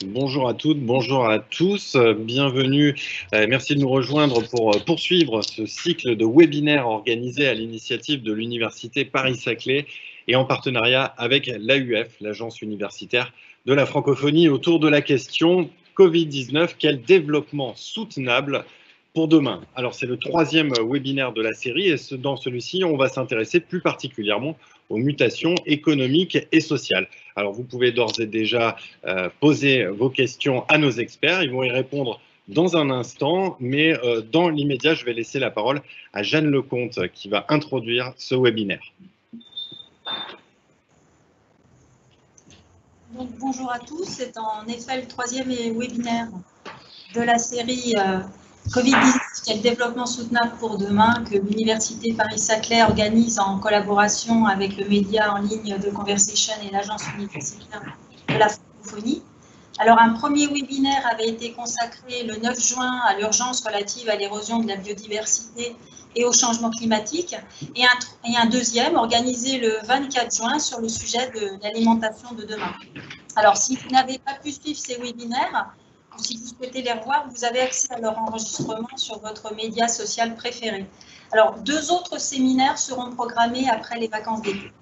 Bonjour à toutes, bonjour à tous, bienvenue, merci de nous rejoindre pour poursuivre ce cycle de webinaires organisé à l'initiative de l'Université Paris-Saclay et en partenariat avec l'AUF, l'Agence universitaire de la francophonie, autour de la question Covid-19, quel développement soutenable pour demain? Alors c'est le troisième webinaire de la série et dans celui-ci, on va s'intéresser plus particulièrement aux mutations économiques et sociales. Alors vous pouvez d'ores et déjà poser vos questions à nos experts, ils vont y répondre dans un instant, mais dans l'immédiat, je vais laisser la parole à Jeanne Lecomte qui va introduire ce webinaire. Donc, bonjour à tous, c'est en effet le troisième webinaire de la série Covid-19, quel développement soutenable pour demain, que l'Université Paris-Saclay organise en collaboration avec le média en ligne The Conversation et l'Agence universitaire de la francophonie. Alors, un premier webinaire avait été consacré le 9 juin à l'urgence relative à l'érosion de la biodiversité et au changement climatique, et un deuxième organisé le 24 juin sur le sujet de l'alimentation de demain. Alors, si vous n'avez pas pu suivre ces webinaires, ou si vous souhaitez les revoir, vous avez accès à leur enregistrement sur votre média social préféré. Alors, 2 autres séminaires seront programmés après les vacances d'été.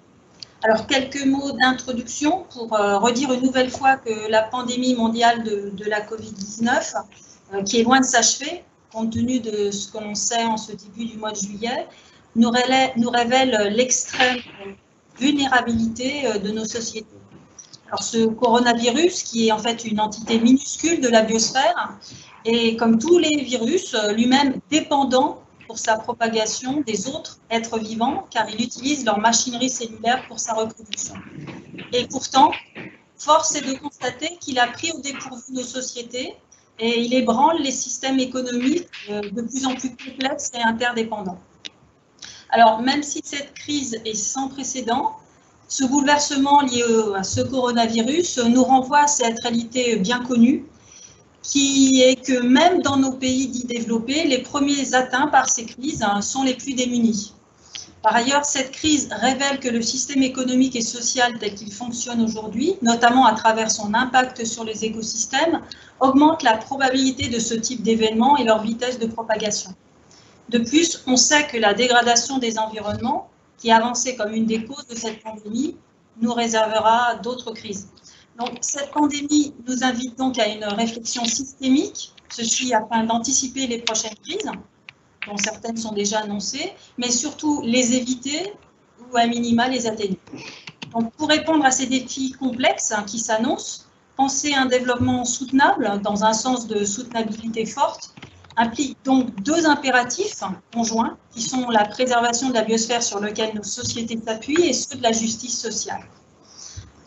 Alors, quelques mots d'introduction pour redire une nouvelle fois que la pandémie mondiale de la Covid-19, qui est loin de s'achever, compte tenu de ce que l'on sait en ce début du mois de juillet, nous révèle l'extrême vulnérabilité de nos sociétés. Alors, ce coronavirus, qui est en fait une entité minuscule de la biosphère, est, comme tous les virus, lui-même dépendant pour sa propagation des autres êtres vivants, car il utilise leur machinerie cellulaire pour sa reproduction. Et pourtant, force est de constater qu'il a pris au dépourvu nos sociétés et il ébranle les systèmes économiques de plus en plus complexes et interdépendants. Alors, même si cette crise est sans précédent, ce bouleversement lié à ce coronavirus nous renvoie à cette réalité bien connue, qui est que même dans nos pays dits développés, les premiers atteints par ces crises sont les plus démunis. Par ailleurs, cette crise révèle que le système économique et social tel qu'il fonctionne aujourd'hui, notamment à travers son impact sur les écosystèmes, augmente la probabilité de ce type d'événements et leur vitesse de propagation. De plus, on sait que la dégradation des environnements, qui est avancée comme une des causes de cette pandémie, nous réservera d'autres crises. Donc, cette pandémie nous invite donc à une réflexion systémique, ceci afin d'anticiper les prochaines crises, dont certaines sont déjà annoncées, mais surtout les éviter ou à minima les atténuer. Donc, pour répondre à ces défis complexes qui s'annoncent, penser un développement soutenable dans un sens de soutenabilité forte implique donc 2 impératifs conjoints qui sont la préservation de la biosphère sur laquelle nos sociétés s'appuient et ceux de la justice sociale.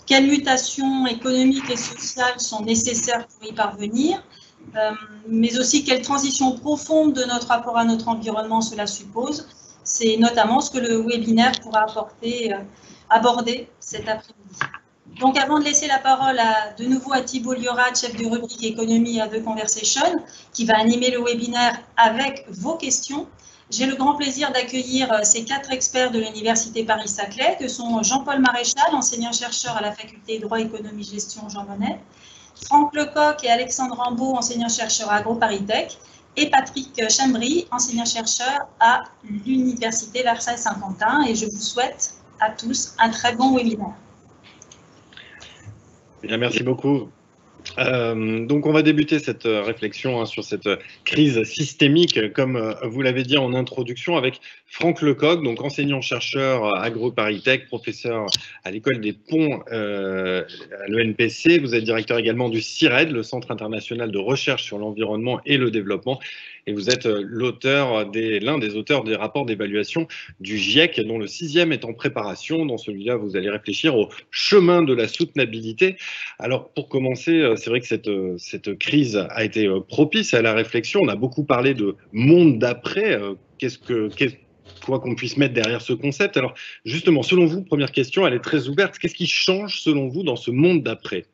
Quelles mutations économiques et sociales sont nécessaires pour y parvenir, mais aussi quelle transition profonde de notre rapport à notre environnement cela suppose. C'est notamment ce que le webinaire pourra aborder cet après-midi. Donc, avant de laisser la parole de nouveau à Thibault Liorat, chef de rubrique économie à The Conversation, qui va animer le webinaire avec vos questions, j'ai le grand plaisir d'accueillir ces 4 experts de l'Université Paris-Saclay, que sont Jean-Paul Maréchal, enseignant-chercheur à la faculté droit, économie, gestion Jean Monnet, Franck Lecoq et Alexandre Rambaud, enseignant-chercheur à AgroParisTech, et Patrick Chambry, enseignant-chercheur à l'Université Versailles-Saint-Quentin. Et je vous souhaite à tous un très bon webinaire. Bien, merci beaucoup. Donc, on va débuter cette réflexion sur cette crise systémique, comme vous l'avez dit en introduction, avec Franck Lecoq, donc enseignant-chercheur à AgroParisTech, professeur à l'école des ponts à l'ENPC. Vous êtes directeur également du CIRED, le Centre international de recherche sur l'environnement et le développement. Et vous êtes l'un des auteurs des rapports d'évaluation du GIEC, dont le 6e est en préparation. Dans celui-là, vous allez réfléchir au chemin de la soutenabilité. Alors, pour commencer, c'est vrai que cette crise a été propice à la réflexion. On a beaucoup parlé de monde d'après. Quoi qu'on puisse mettre derrière ce concept. Alors, justement, selon vous, première question, elle est très ouverte. Qu'est-ce qui change, selon vous, dans ce monde d'après?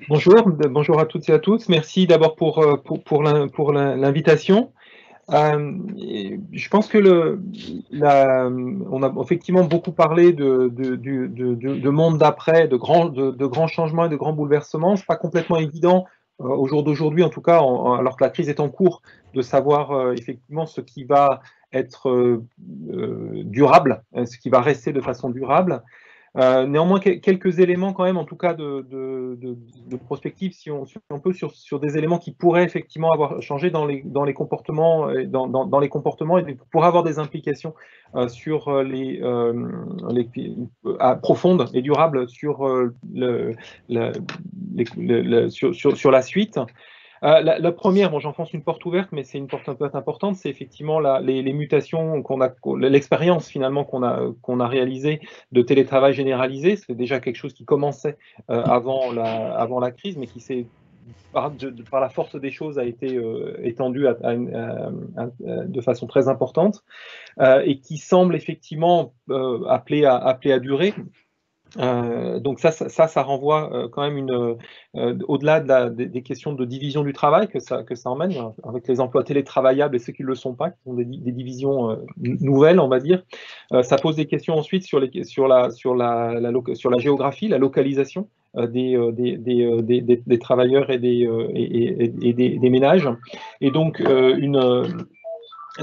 Bonjour à toutes et à tous. Merci d'abord pour l'invitation. Je pense que on a effectivement beaucoup parlé de monde d'après, de grands changements et de grands bouleversements. C'est pas complètement évident au jour d'aujourd'hui, en tout cas, alors que la crise est en cours, de savoir effectivement ce qui va être durable, ce qui va rester de façon durable. Néanmoins, quelques éléments quand même, en tout cas de prospective, si on peut, sur des éléments qui pourraient effectivement avoir changé dans les comportements, dans les comportements et pourraient avoir des implications sur profondes et durables sur sur la suite. La première, bon, j'enfonce une porte ouverte, mais c'est une porte un peu importante, c'est effectivement les mutations l'expérience finalement qu'on a réalisée de télétravail généralisé. C'est déjà quelque chose qui commençait avant la crise, mais qui s'est par la force des choses a été étendu de façon très importante et qui semble effectivement appelé à durer. Donc ça renvoie quand même au-delà des questions de division du travail que ça emmène, avec les emplois télétravaillables et ceux qui ne le sont pas, qui sont des divisions nouvelles, on va dire. Ça pose des questions ensuite sur la géographie, la localisation des travailleurs et des ménages. Et donc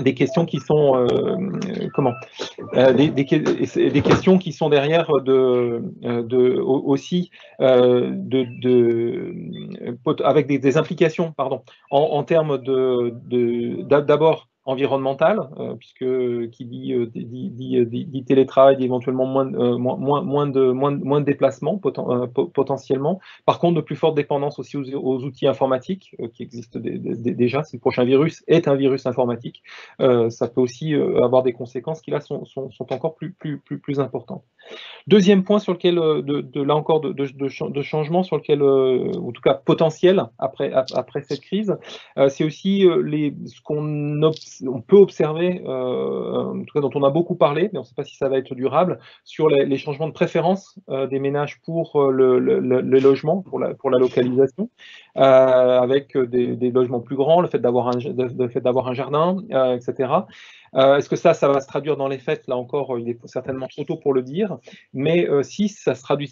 des questions qui sont des questions qui sont derrière aussi avec des implications en termes d'abord environnementale, puisque qui dit télétravail dit éventuellement moins de déplacements potentiellement. Par contre, de plus forte dépendance aussi aux outils informatiques qui existent déjà. Si le prochain virus est un virus informatique, ça peut aussi avoir des conséquences qui là sont encore plus importantes. Deuxième point sur lequel, là encore, de changement sur lequel, en tout cas potentiel après cette crise, c'est aussi ce qu'on peut observer, en tout cas dont on a beaucoup parlé, mais on ne sait pas si ça va être durable, sur les changements de préférence des ménages pour le logement, pour la localisation, avec des logements plus grands, le fait d'avoir un jardin, etc. Est-ce que ça va se traduire dans les faits? Là encore, il est certainement trop tôt pour le dire, mais si ça se traduit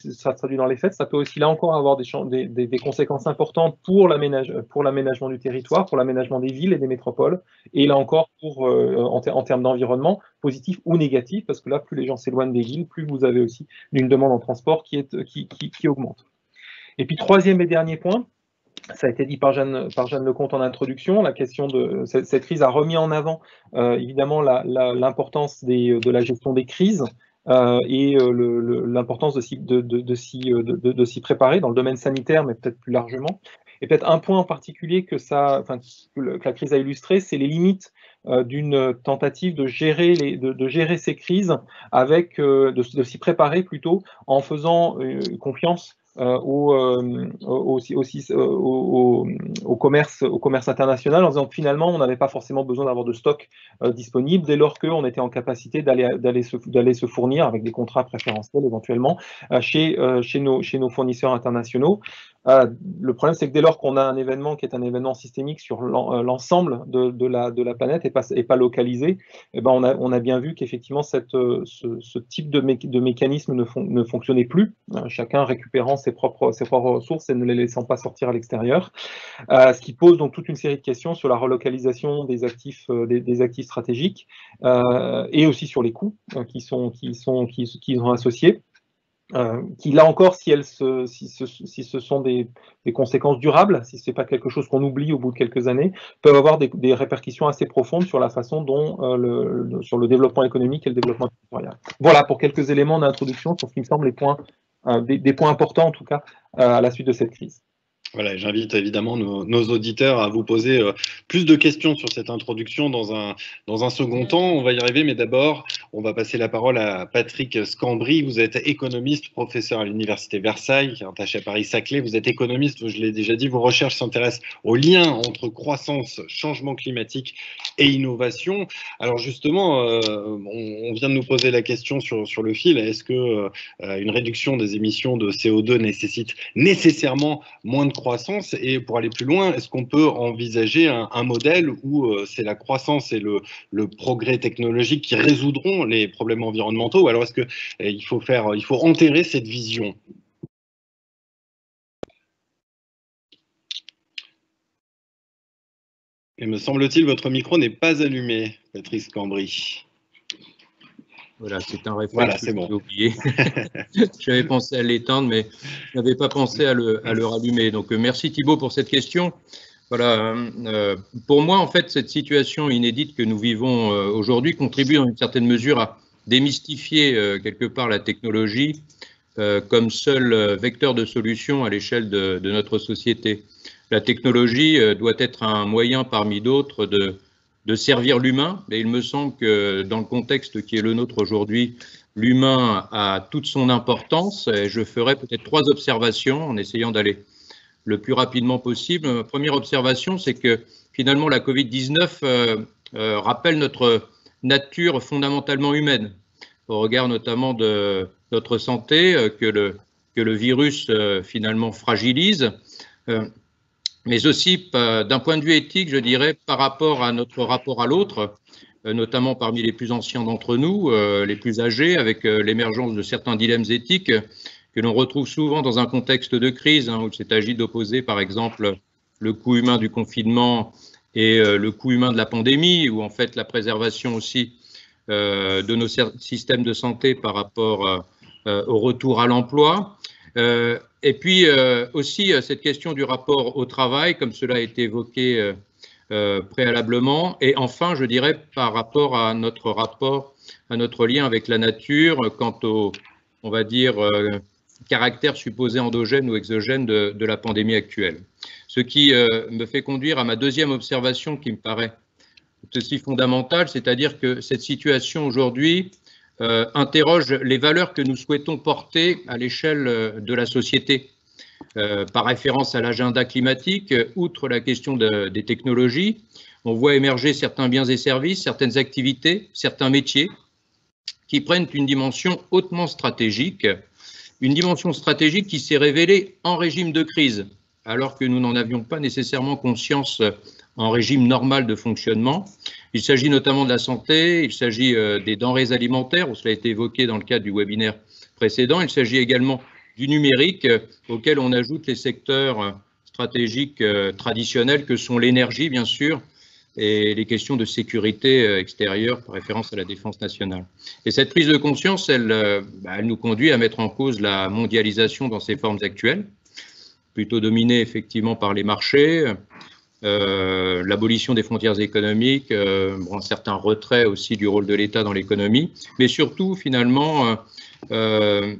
dans les faits, ça peut aussi là encore avoir des conséquences importantes pour l'aménagement du territoire, pour l'aménagement des villes et des métropoles, et là encore en termes d'environnement, positif ou négatif, parce que là, plus les gens s'éloignent des villes, plus vous avez aussi une demande en transport qui augmente. Et puis troisième et dernier point, ça a été dit par Jeanne Lecomte en introduction, la question de cette crise a remis en avant évidemment l'importance de la gestion des crises et l'importance de s'y préparer dans le domaine sanitaire, mais peut-être plus largement. Et peut-être un point en particulier que la crise a illustré, c'est les limites d'une tentative de gérer ces crises avec de s'y préparer plutôt en faisant confiance au commerce international, en disant que finalement on n'avait pas forcément besoin d'avoir de stock disponible dès lors qu'on était en capacité d'aller se fournir avec des contrats préférentiels éventuellement chez nos fournisseurs internationaux. Le problème, c'est que dès lors qu'on a un événement qui est un événement systémique sur l'ensemble de la planète et pas localisé, eh ben on a bien vu qu'effectivement ce type de mécanisme ne fonctionnait plus, chacun récupérant ses propres ressources et ne les laissant pas sortir à l'extérieur, ce qui pose donc toute une série de questions sur la relocalisation des actifs stratégiques et aussi sur les coûts qui sont associés. Qui là encore, si ce sont des conséquences durables, si ce n'est pas quelque chose qu'on oublie au bout de quelques années, peuvent avoir des répercussions assez profondes sur la façon dont sur le développement économique et le développement territorial. Voilà pour quelques éléments d'introduction sur ce qui me semble des points importants en tout cas à la suite de cette crise. Voilà, j'invite évidemment nos auditeurs à vous poser plus de questions sur cette introduction dans un second temps. On va y arriver, mais d'abord, on va passer la parole à Patrick Scambry. Vous êtes économiste, professeur à l'Université Versailles, qui est attaché à Paris-Saclay. Vous êtes économiste, je l'ai déjà dit, vos recherches s'intéressent aux liens entre croissance, changement climatique et innovation. Alors justement, on vient de nous poser la question sur le fil. Est-ce que une réduction des émissions de CO2 nécessite nécessairement moins de croissance croissance? Et pour aller plus loin, est-ce qu'on peut envisager un modèle où c'est la croissance et le progrès technologique qui résoudront les problèmes environnementaux? Ou alors est-ce qu'il faut enterrer cette vision? Et me semble-t-il, votre micro n'est pas allumé, Patrice Cambry. Voilà, c'est un réflexe voilà, que bon. j'ai oublié. J'avais pensé à l'éteindre, mais je n'avais pas pensé à le rallumer. Donc, merci Thibault pour cette question. Voilà, pour moi, en fait, cette situation inédite que nous vivons aujourd'hui contribue dans une certaine mesure à démystifier quelque part la technologie comme seul vecteur de solution à l'échelle de notre société. La technologie doit être un moyen parmi d'autres de servir l'humain, et il me semble que dans le contexte qui est le nôtre aujourd'hui, l'humain a toute son importance, et je ferai peut-être 3 observations en essayant d'aller le plus rapidement possible. Ma première observation, c'est que finalement la Covid-19 rappelle notre nature fondamentalement humaine, au regard notamment de notre santé, que le virus finalement fragilise, mais aussi d'un point de vue éthique, je dirais, par rapport à notre rapport à l'autre, notamment parmi les plus anciens d'entre nous, les plus âgés, avec l'émergence de certains dilemmes éthiques que l'on retrouve souvent dans un contexte de crise, où il s'est agi d'opposer, par exemple, le coût humain du confinement et le coût humain de la pandémie, ou en fait la préservation aussi de nos systèmes de santé par rapport au retour à l'emploi. Et puis aussi cette question du rapport au travail, comme cela a été évoqué préalablement. Et enfin, je dirais par rapport à notre lien avec la nature, quant au, on va dire, caractère supposé endogène ou exogène de la pandémie actuelle. Ce qui me fait conduire à ma deuxième observation qui me paraît aussi fondamentale, c'est-à-dire que cette situation aujourd'hui interroge les valeurs que nous souhaitons porter à l'échelle de la société. Par référence à l'agenda climatique, outre la question des technologies, on voit émerger certains biens et services, certaines activités, certains métiers qui prennent une dimension hautement stratégique, une dimension stratégique qui s'est révélée en régime de crise, alors que nous n'en avions pas nécessairement conscience en régime normal de fonctionnement. Il s'agit notamment de la santé, il s'agit des denrées alimentaires, cela a été évoqué dans le cadre du webinaire précédent, il s'agit également du numérique, auquel on ajoute les secteurs stratégiques traditionnels que sont l'énergie, bien sûr, et les questions de sécurité extérieure, par référence à la défense nationale. Et cette prise de conscience, elle nous conduit à mettre en cause la mondialisation dans ses formes actuelles, plutôt dominée effectivement par les marchés, l'abolition des frontières économiques, un certain retrait aussi du rôle de l'État dans l'économie, mais surtout finalement une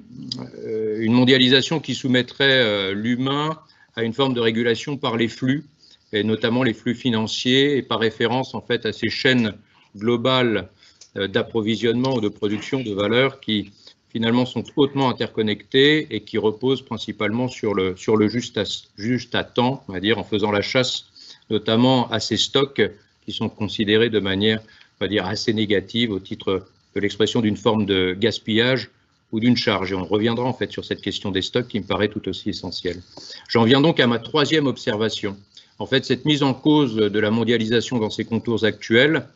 mondialisation qui soumettrait l'humain à une forme de régulation par les flux, et notamment les flux financiers, et par référence en fait à ces chaînes globales d'approvisionnement ou de production de valeurs qui finalement sont hautement interconnectées et qui reposent principalement sur le juste à temps, on va dire, en faisant la chasse notamment à ces stocks qui sont considérés de manière, on va dire, assez négative au titre de l'expression d'une forme de gaspillage ou d'une charge. Et on reviendra en fait sur cette question des stocks qui me paraît tout aussi essentielle. J'en viens donc à ma troisième observation. En fait, cette mise en cause de la mondialisation dans ses contours actuels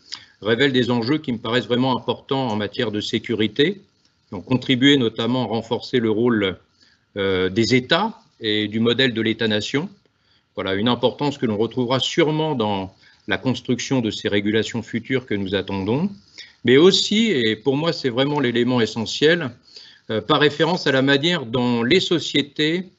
révèle des enjeux qui me paraissent vraiment importants en matière de sécurité, qui ont contribué notamment à renforcer le rôle des États et du modèle de l'État-nation. Voilà, une importance que l'on retrouvera sûrement dans la construction de ces régulations futures que nous attendons, mais aussi, et pour moi c'est vraiment l'élément essentiel, par référence à la manière dont les sociétés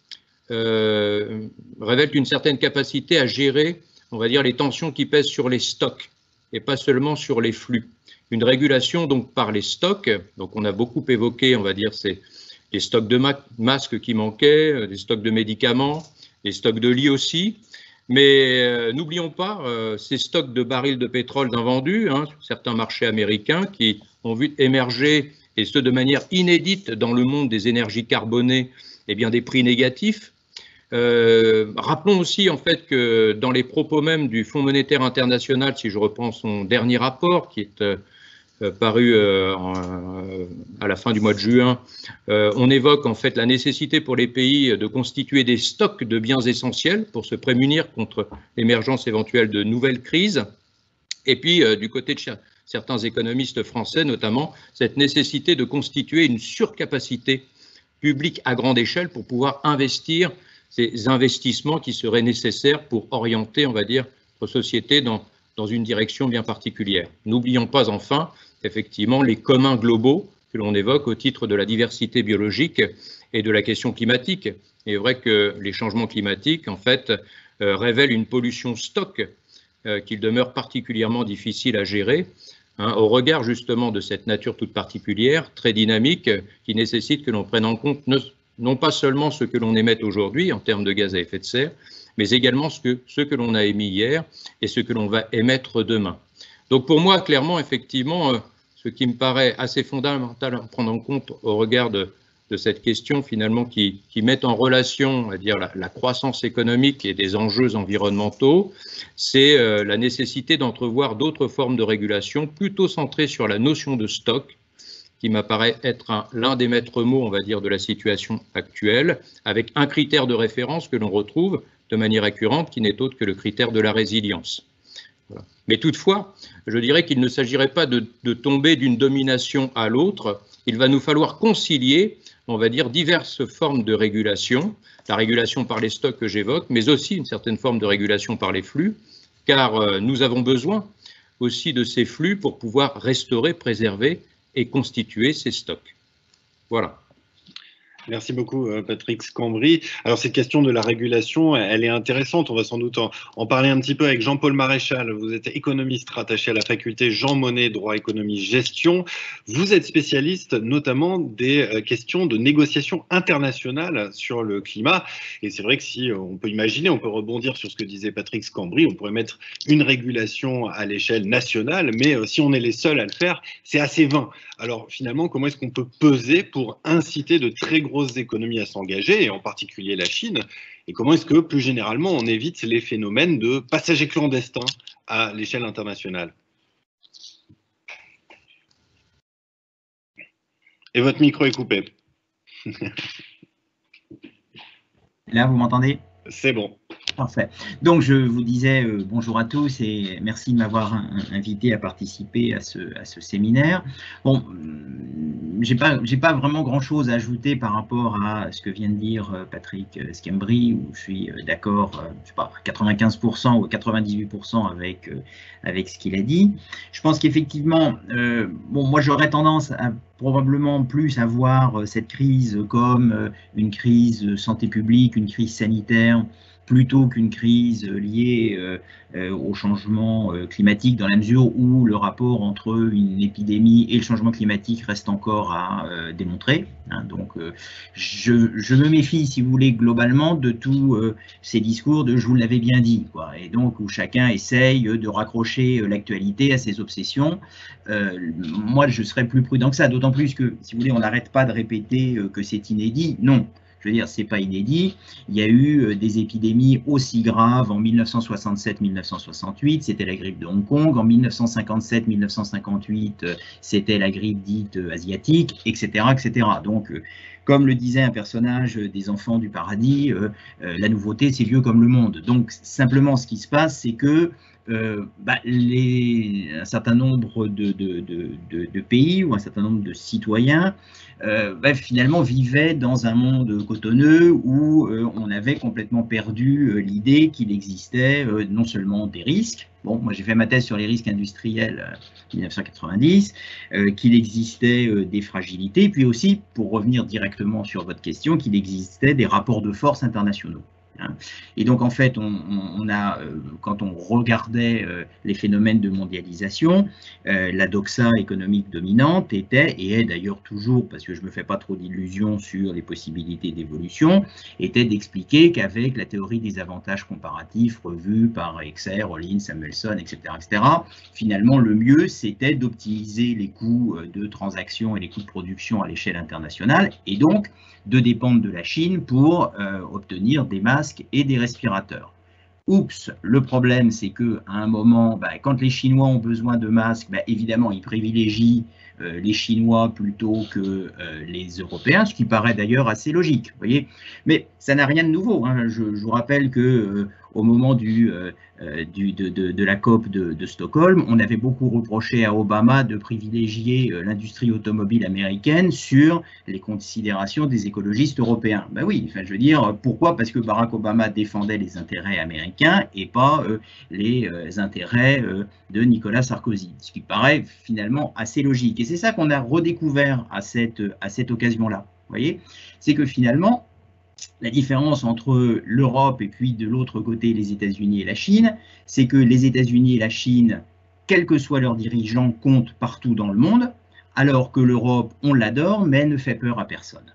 révèlent une certaine capacité à gérer, on va dire, les tensions qui pèsent sur les stocks et pas seulement sur les flux. Une régulation donc par les stocks, donc on a beaucoup évoqué, on va dire, c'est les stocks de masques qui manquaient, des stocks de médicaments, les stocks de lits aussi, mais n'oublions pas ces stocks de barils de pétrole d'invendus sur certains marchés américains qui ont vu émerger, et ce de manière inédite dans le monde des énergies carbonées, eh bien des prix négatifs. Rappelons aussi en fait que dans les propos même du Fonds monétaire international, si je reprends son dernier rapport qui est paru à la fin du mois de juin, on évoque en fait la nécessité pour les pays de constituer des stocks de biens essentiels pour se prémunir contre l'émergence éventuelle de nouvelles crises. Et puis, du côté de certains économistes français, notamment, cette nécessité de constituer une surcapacité publique à grande échelle pour pouvoir investir ces investissements qui seraient nécessaires pour orienter, on va dire, notre société dans une direction bien particulière. N'oublions pas enfin, effectivement, les communs globaux que l'on évoque au titre de la diversité biologique et de la question climatique. Il est vrai que les changements climatiques, en fait, révèlent une pollution stock qu'il demeure particulièrement difficile à gérer, au regard justement de cette nature toute particulière, très dynamique, qui nécessite que l'on prenne en compte non pas seulement ce que l'on émette aujourd'hui en termes de gaz à effet de serre, mais également ce que l'on a émis hier et ce que l'on va émettre demain. Donc pour moi, clairement, effectivement, ce qui me paraît assez fondamental à prendre en compte au regard de cette question finalement qui met en relation, on va dire, la croissance économique et des enjeux environnementaux, c'est la nécessité d'entrevoir d'autres formes de régulation plutôt centrées sur la notion de stock, qui m'apparaît être l'un des maîtres mots, on va dire, de la situation actuelle, avec un critère de référence que l'on retrouve de manière récurrente, qui n'est autre que le critère de la résilience. Voilà. Mais toutefois, je dirais qu'il ne s'agirait pas de tomber d'une domination à l'autre. Il va nous falloir concilier, on va dire, diverses formes de régulation, la régulation par les stocks que j'évoque, mais aussi une certaine forme de régulation par les flux, car nous avons besoin aussi de ces flux pour pouvoir restaurer, préserver et constituer ces stocks. Voilà. Merci beaucoup, Patrick Scambry. Alors, cette question de la régulation, elle est intéressante. On va sans doute en parler un petit peu avec Jean-Paul Maréchal. Vous êtes économiste rattaché à la faculté Jean Monnet, droit, économie, gestion. Vous êtes spécialiste notamment des questions de négociation internationale sur le climat. Et c'est vrai que si on peut imaginer, on peut rebondir sur ce que disait Patrick Scambry, on pourrait mettre une régulation à l'échelle nationale, mais si on est les seuls à le faire, c'est assez vain. Alors, finalement, comment est-ce qu'on peut peser pour inciter de très grosses économies à s'engager, et en particulier la Chine, et comment est-ce que, plus généralement, on évite les phénomènes de passagers clandestins à l'échelle internationale? Et votre micro est coupé. Là, vous m'entendez? C'est bon. Parfait. Donc, je vous disais bonjour à tous et merci de m'avoir invité à participer à ce séminaire. Bon, j'ai pas vraiment grand-chose à ajouter par rapport à ce que vient de dire Patrick Scambry, où je suis d'accord, je sais pas, 95% ou 98% avec ce qu'il a dit. Je pense qu'effectivement, bon, moi j'aurais tendance à probablement plus à voir cette crise comme une crise santé publique, une crise sanitaire, plutôt qu'une crise liée au changement climatique, dans la mesure où le rapport entre une épidémie et le changement climatique reste encore à démontrer. Hein. Donc, je me méfie, si vous voulez, globalement de tous ces discours de « je vous l'avais bien dit », quoi, et donc où chacun essaye de raccrocher l'actualité à ses obsessions. Moi, je serais plus prudent que ça, d'autant plus que, si vous voulez, on n'arrête pas de répéter que c'est inédit. Non. Je veux dire, c'est pas inédit. Il y a eu des épidémies aussi graves en 1967-1968, c'était la grippe de Hong Kong. En 1957-1958, c'était la grippe dite asiatique, etc., etc. Donc, comme le disait un personnage des Enfants du Paradis, la nouveauté, c'est vieux comme le monde. Donc, simplement, ce qui se passe, c'est que un certain nombre de pays ou un certain nombre de citoyens finalement vivaient dans un monde cotonneux où on avait complètement perdu l'idée qu'il existait non seulement des risques, bon, moi j'ai fait ma thèse sur les risques industriels en 1990, qu'il existait des fragilités, puis aussi, pour revenir directement sur votre question, qu'il existait des rapports de force internationaux. Et donc, en fait, quand on regardait les phénomènes de mondialisation, la doxa économique dominante était, et est d'ailleurs toujours, parce que je ne me fais pas trop d'illusions sur les possibilités d'évolution, était d'expliquer qu'avec la théorie des avantages comparatifs revue par Exer, Hollins, Samuelson, etc., finalement, le mieux, c'était d'optimiser les coûts de transaction et les coûts de production à l'échelle internationale, et donc de dépendre de la Chine pour obtenir des masques et des respirateurs. oups, le problème c'est que à un moment, quand les Chinois ont besoin de masques, évidemment ils privilégient les Chinois plutôt que les Européens, ce qui paraît d'ailleurs assez logique, vous voyez. Mais ça n'a rien de nouveau, hein. Je vous rappelle que au moment de la COP de Stockholm, on avait beaucoup reproché à Obama de privilégier l'industrie automobile américaine sur les considérations des écologistes européens. Ben oui, enfin, je veux dire, pourquoi? Parce que Barack Obama défendait les intérêts américains et pas les intérêts de Nicolas Sarkozy, ce qui paraît finalement assez logique. Et c'est ça qu'on a redécouvert à cette occasion-là. Vous voyez, c'est que finalement, la différence entre l'Europe et puis de l'autre côté les États-Unis et la Chine, c'est que les États-Unis et la Chine, quels que soient leurs dirigeants, comptent partout dans le monde, alors que l'Europe, on l'adore, mais ne fait peur à personne.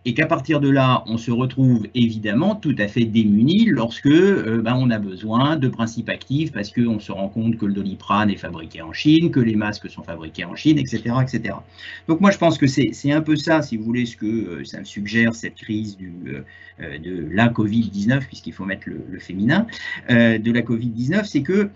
Et qu'à partir de là, on se retrouve évidemment tout à fait démuni lorsque on a besoin de principes actifs parce qu'on se rend compte que le Doliprane est fabriqué en Chine, que les masques sont fabriqués en Chine, etc. etc. Donc moi je pense que c'est un peu ça, si vous voulez, ce que ça me suggère cette crise de la Covid-19, puisqu'il faut mettre le féminin, de la Covid-19, c'est que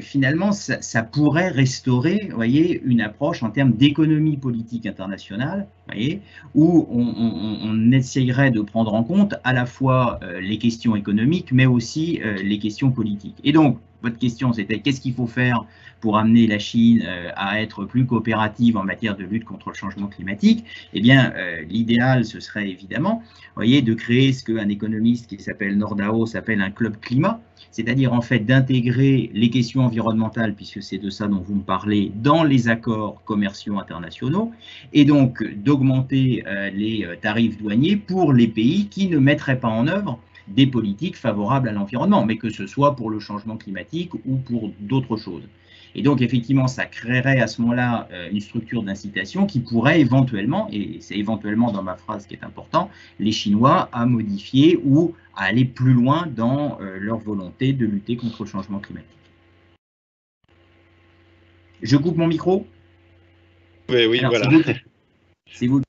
finalement, ça pourrait restaurer, vous voyez, une approche en termes d'économie politique internationale, vous voyez, où on essayerait de prendre en compte à la fois les questions économiques, mais aussi les questions politiques. Et donc, votre question, c'était qu'est-ce qu'il faut faire pour amener la Chine à être plus coopérative en matière de lutte contre le changement climatique? Eh bien, l'idéal, ce serait évidemment, vous voyez, de créer ce qu'un économiste qui s'appelle Nordhaus s'appelle un club climat, c'est-à-dire en fait d'intégrer les questions environnementales, puisque c'est de ça dont vous me parlez, dans les accords commerciaux internationaux, et donc d'augmenter les tarifs douaniers pour les pays qui ne mettraient pas en œuvre des politiques favorables à l'environnement, mais que ce soit pour le changement climatique ou pour d'autres choses. Et donc, effectivement, ça créerait à ce moment-là une structure d'incitation qui pourrait éventuellement, et c'est éventuellement dans ma phrase qui est important, les Chinois à modifier ou à aller plus loin dans leur volonté de lutter contre le changement climatique. Je coupe mon micro? Oui, alors, voilà. C'est vous.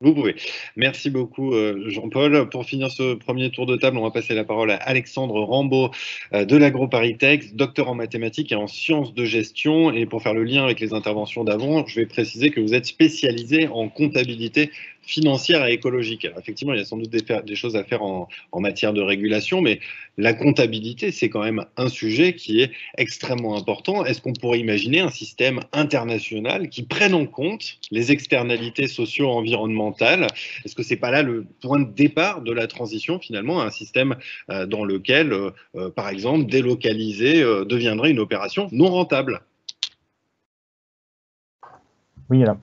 Vous pouvez. Merci beaucoup, Jean-Paul. Pour finir ce premier tour de table, on va passer la parole à Alexandre Rambaud de l'AgroParisTech, docteur en mathématiques et en sciences de gestion. Et pour faire le lien avec les interventions d'avant, je vais préciser que vous êtes spécialisé en comptabilité financière et écologique. Alors, effectivement, il y a sans doute des choses à faire en matière de régulation, mais la comptabilité, c'est quand même un sujet qui est extrêmement important. Est-ce qu'on pourrait imaginer un système international qui prenne en compte les externalités socio-environnementales? Est-ce que c'est pas là le point de départ de la transition, finalement, à un système dans lequel, par exemple, délocaliser deviendrait une opération non rentable? Oui, alors...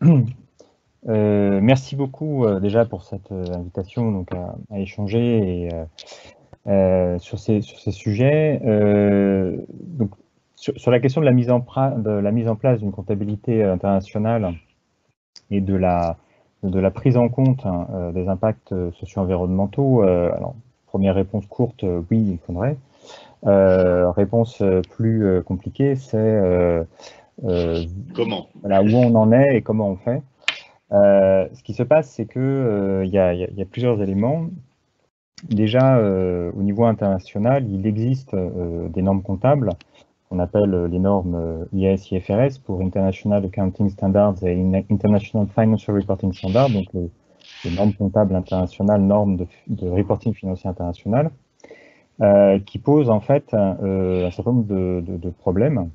merci beaucoup déjà pour cette invitation donc, à échanger sur ces sujets. Donc, sur la question de la mise en place d'une comptabilité internationale et de la prise en compte des impacts socio-environnementaux, alors première réponse courte, oui, il faudrait. Réponse plus compliquée, c'est comment? Voilà, où on en est et comment on fait. Ce qui se passe, c'est que y a plusieurs éléments. Déjà, au niveau international, il existe des normes comptables qu'on appelle les normes IAS, IFRS pour International Accounting Standards et International Financial Reporting Standards, donc les normes comptables internationales, normes de reporting financier international, qui posent en fait un certain nombre de problèmes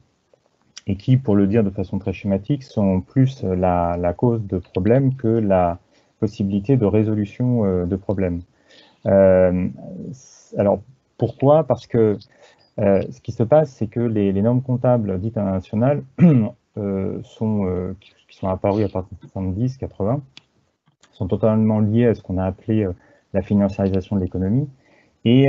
et qui, pour le dire de façon très schématique, sont plus la cause de problèmes que la possibilité de résolution de problèmes. Alors, pourquoi? Parce que ce qui se passe, c'est que les normes comptables dites internationales qui sont apparues à partir de 70-80 sont totalement liées à ce qu'on a appelé la financiarisation de l'économie et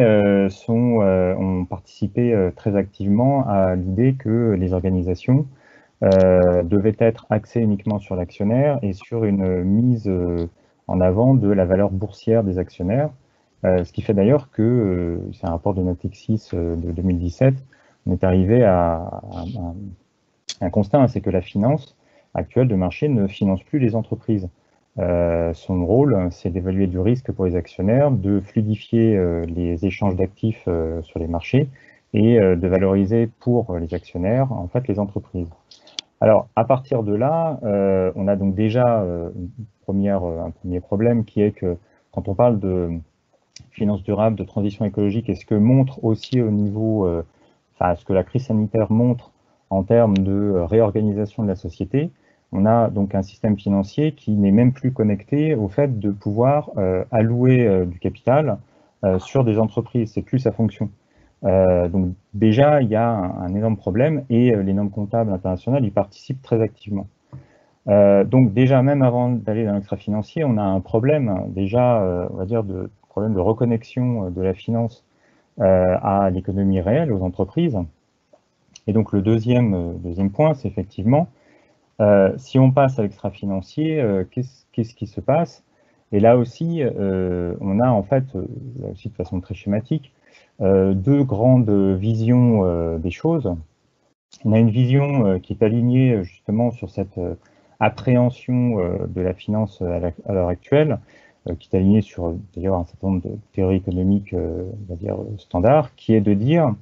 ont participé très activement à l'idée que les organisations devaient être axées uniquement sur l'actionnaire et sur une mise en avant de la valeur boursière des actionnaires, ce qui fait d'ailleurs que, c'est un rapport de Natixis de 2017, on est arrivé à un constat, c'est que la finance actuelle de marché ne finance plus les entreprises. Son rôle, c'est d'évaluer du risque pour les actionnaires, de fluidifier les échanges d'actifs sur les marchés et de valoriser pour les actionnaires, en fait, les entreprises. Alors, à partir de là, on a donc déjà un premier problème qui est que quand on parle de finance durable, de transition écologique, et ce que montre aussi au niveau, ce que la crise sanitaire montre en termes de réorganisation de la société, on a donc un système financier qui n'est même plus connecté au fait de pouvoir allouer du capital sur des entreprises. C'est plus sa fonction. Donc déjà, il y a un énorme problème et les normes comptables internationales y participent très activement. Donc déjà, même avant d'aller dans l'extra-financier, on a un problème déjà, on va dire, de problème de reconnexion de la finance à l'économie réelle, aux entreprises. Et donc le deuxième point, c'est effectivement, si on passe à l'extra-financier, qu'est-ce qui se passe? Et là aussi, on a en fait, là aussi de façon très schématique, deux grandes visions des choses. On a une vision qui est alignée justement sur cette appréhension de la finance à l'heure actuelle, qui est alignée sur d'ailleurs un certain nombre de théories économiques, on va dire standards, qui est de dire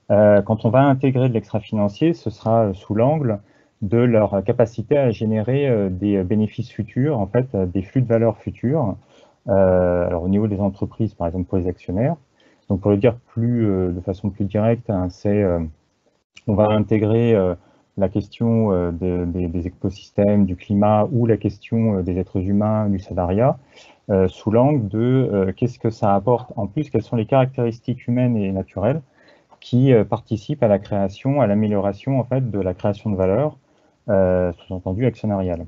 quand on va intégrer de l'extra-financier, ce sera sous l'angle de leur capacité à générer des bénéfices futurs, en fait, des flux de valeur futurs. Alors au niveau des entreprises, par exemple pour les actionnaires. Donc pour le dire de façon plus directe, hein, c'est on va intégrer la question des écosystèmes, du climat ou la question des êtres humains, du salariat, sous l'angle de qu'est-ce que ça apporte en plus, quelles sont les caractéristiques humaines et naturelles qui participent à la création, à l'amélioration en fait de la création de valeur, sous-entendu actionnariale.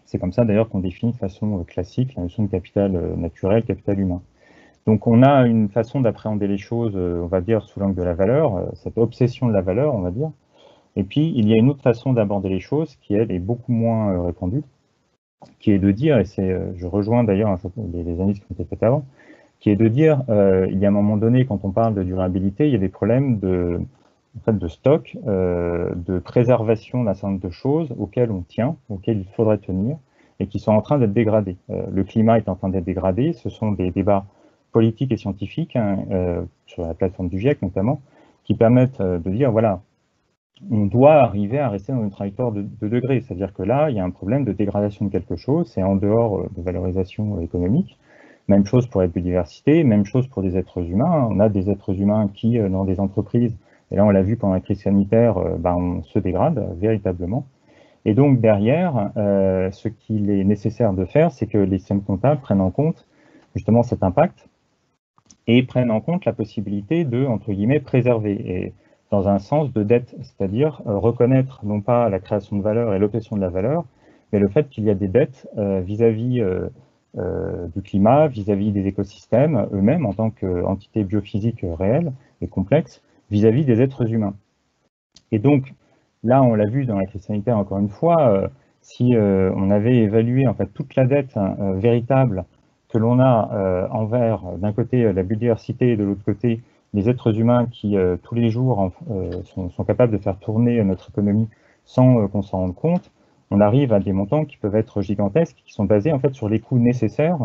C'est comme ça d'ailleurs qu'on définit de façon classique la notion de capital naturel, capital humain. Donc on a une façon d'appréhender les choses, on va dire, sous l'angle de la valeur, cette obsession de la valeur, on va dire. Et puis il y a une autre façon d'aborder les choses qui, elle, est beaucoup moins répandue, qui est de dire, et je rejoins d'ailleurs les analyses qui ont été faites avant, qui est de dire, il y a un moment donné, quand on parle de durabilité, il y a des problèmes de stock, de préservation d'un certain nombre de choses auxquelles on tient, auxquelles il faudrait tenir, et qui sont en train d'être dégradées. Le climat est en train d'être dégradé, ce sont des débats politiques et scientifiques, hein, sur la plateforme du GIEC notamment, qui permettent de dire, voilà, on doit arriver à rester dans une trajectoire de degrés, c'est-à-dire que là, il y a un problème de dégradation de quelque chose, c'est en dehors de valorisation économique. Même chose pour la biodiversité, même chose pour des êtres humains. On a des êtres humains qui, dans des entreprises, et là on l'a vu pendant la crise sanitaire, on se dégrade véritablement. Et donc derrière, ce qu'il est nécessaire de faire, c'est que les systèmes comptables prennent en compte justement cet impact et prennent en compte la possibilité de, entre guillemets, préserver, et dans un sens de dette, c'est-à-dire reconnaître non pas la création de valeur et l'obtention de la valeur, mais le fait qu'il y a des dettes vis-à-vis du climat, vis-à-vis des écosystèmes eux-mêmes en tant qu'entités biophysiques réelles et complexes, vis-à-vis des êtres humains. Et donc, là, on l'a vu dans la crise sanitaire encore une fois, si on avait évalué en fait toute la dette véritable que l'on a envers, d'un côté, la biodiversité et de l'autre côté, les êtres humains qui, tous les jours, sont capables de faire tourner notre économie sans qu'on s'en rende compte, on arrive à des montants qui peuvent être gigantesques, qui sont basés en fait sur les coûts nécessaires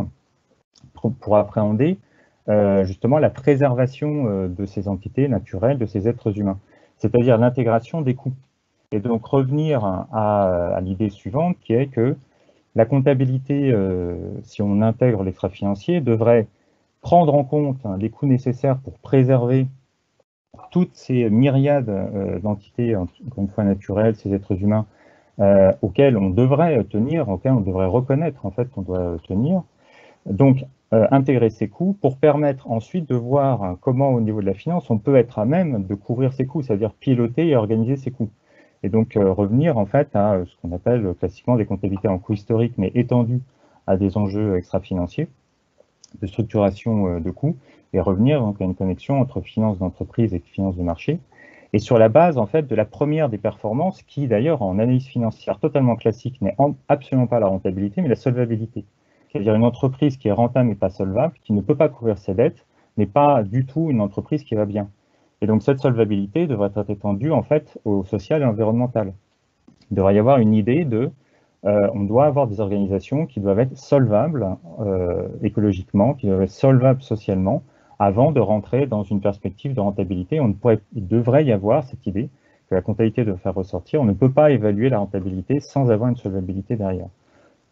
pour appréhender justement la préservation de ces entités naturelles, de ces êtres humains, c'est-à-dire l'intégration des coûts. Et donc revenir à l'idée suivante qui est que la comptabilité, si on intègre l'extra-financier, devrait prendre en compte les coûts nécessaires pour préserver toutes ces myriades d'entités, encore une fois naturelles, ces êtres humains, auxquels on devrait tenir, auxquels on devrait reconnaître en fait qu'on doit tenir. Donc, intégrer ces coûts pour permettre ensuite de voir comment, au niveau de la finance, on peut être à même de couvrir ces coûts, c'est-à-dire piloter et organiser ces coûts. Et donc, revenir en fait à ce qu'on appelle classiquement des comptabilités en coûts historiques, mais étendues à des enjeux extra-financiers de structuration de coûts, et revenir donc à une connexion entre finance d'entreprise et finance de marché. Et sur la base, en fait, de la première des performances, qui d'ailleurs, en analyse financière totalement classique, n'est absolument pas la rentabilité, mais la solvabilité. C'est-à-dire une entreprise qui est rentable mais pas solvable, qui ne peut pas couvrir ses dettes, n'est pas du tout une entreprise qui va bien. Et donc cette solvabilité devrait être étendue, en fait, au social et environnemental. Il devrait y avoir une idée de on doit avoir des organisations qui doivent être solvables écologiquement, qui doivent être solvables socialement, avant de rentrer dans une perspective de rentabilité. Il devrait y avoir cette idée que la comptabilité doit faire ressortir. On ne peut pas évaluer la rentabilité sans avoir une solvabilité derrière.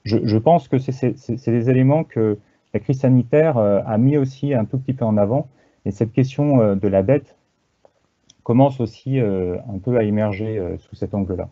Je pense que c'est des éléments que la crise sanitaire a mis aussi un tout petit peu en avant, et cette question de la dette commence aussi un peu à émerger sous cet angle-là.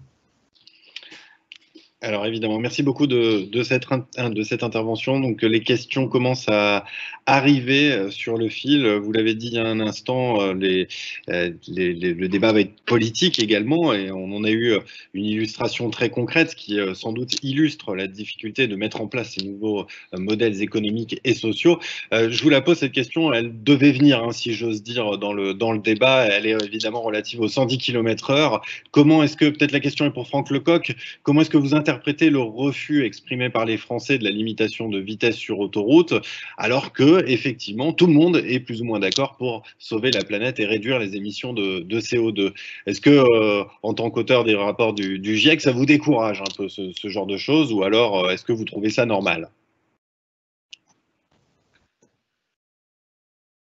Alors évidemment, merci beaucoup de cette intervention. Donc les questions commencent à arriver sur le fil. Vous l'avez dit il y a un instant, le débat va être politique également, et on en a eu une illustration très concrète qui sans doute illustre la difficulté de mettre en place ces nouveaux modèles économiques et sociaux. Je vous la pose cette question, elle devait venir, hein, si j'ose dire, dans le débat. Elle est évidemment relative aux 110 km/h. Comment est-ce que, peut-être la question est pour Franck Lecoq, comment est-ce que vous interpréter le refus exprimé par les Français de la limitation de vitesse sur autoroute, alors que, effectivement, tout le monde est plus ou moins d'accord pour sauver la planète et réduire les émissions de CO2. Est-ce que, en tant qu'auteur des rapports du GIEC, ça vous décourage un peu ce genre de choses, ou alors est-ce que vous trouvez ça normal?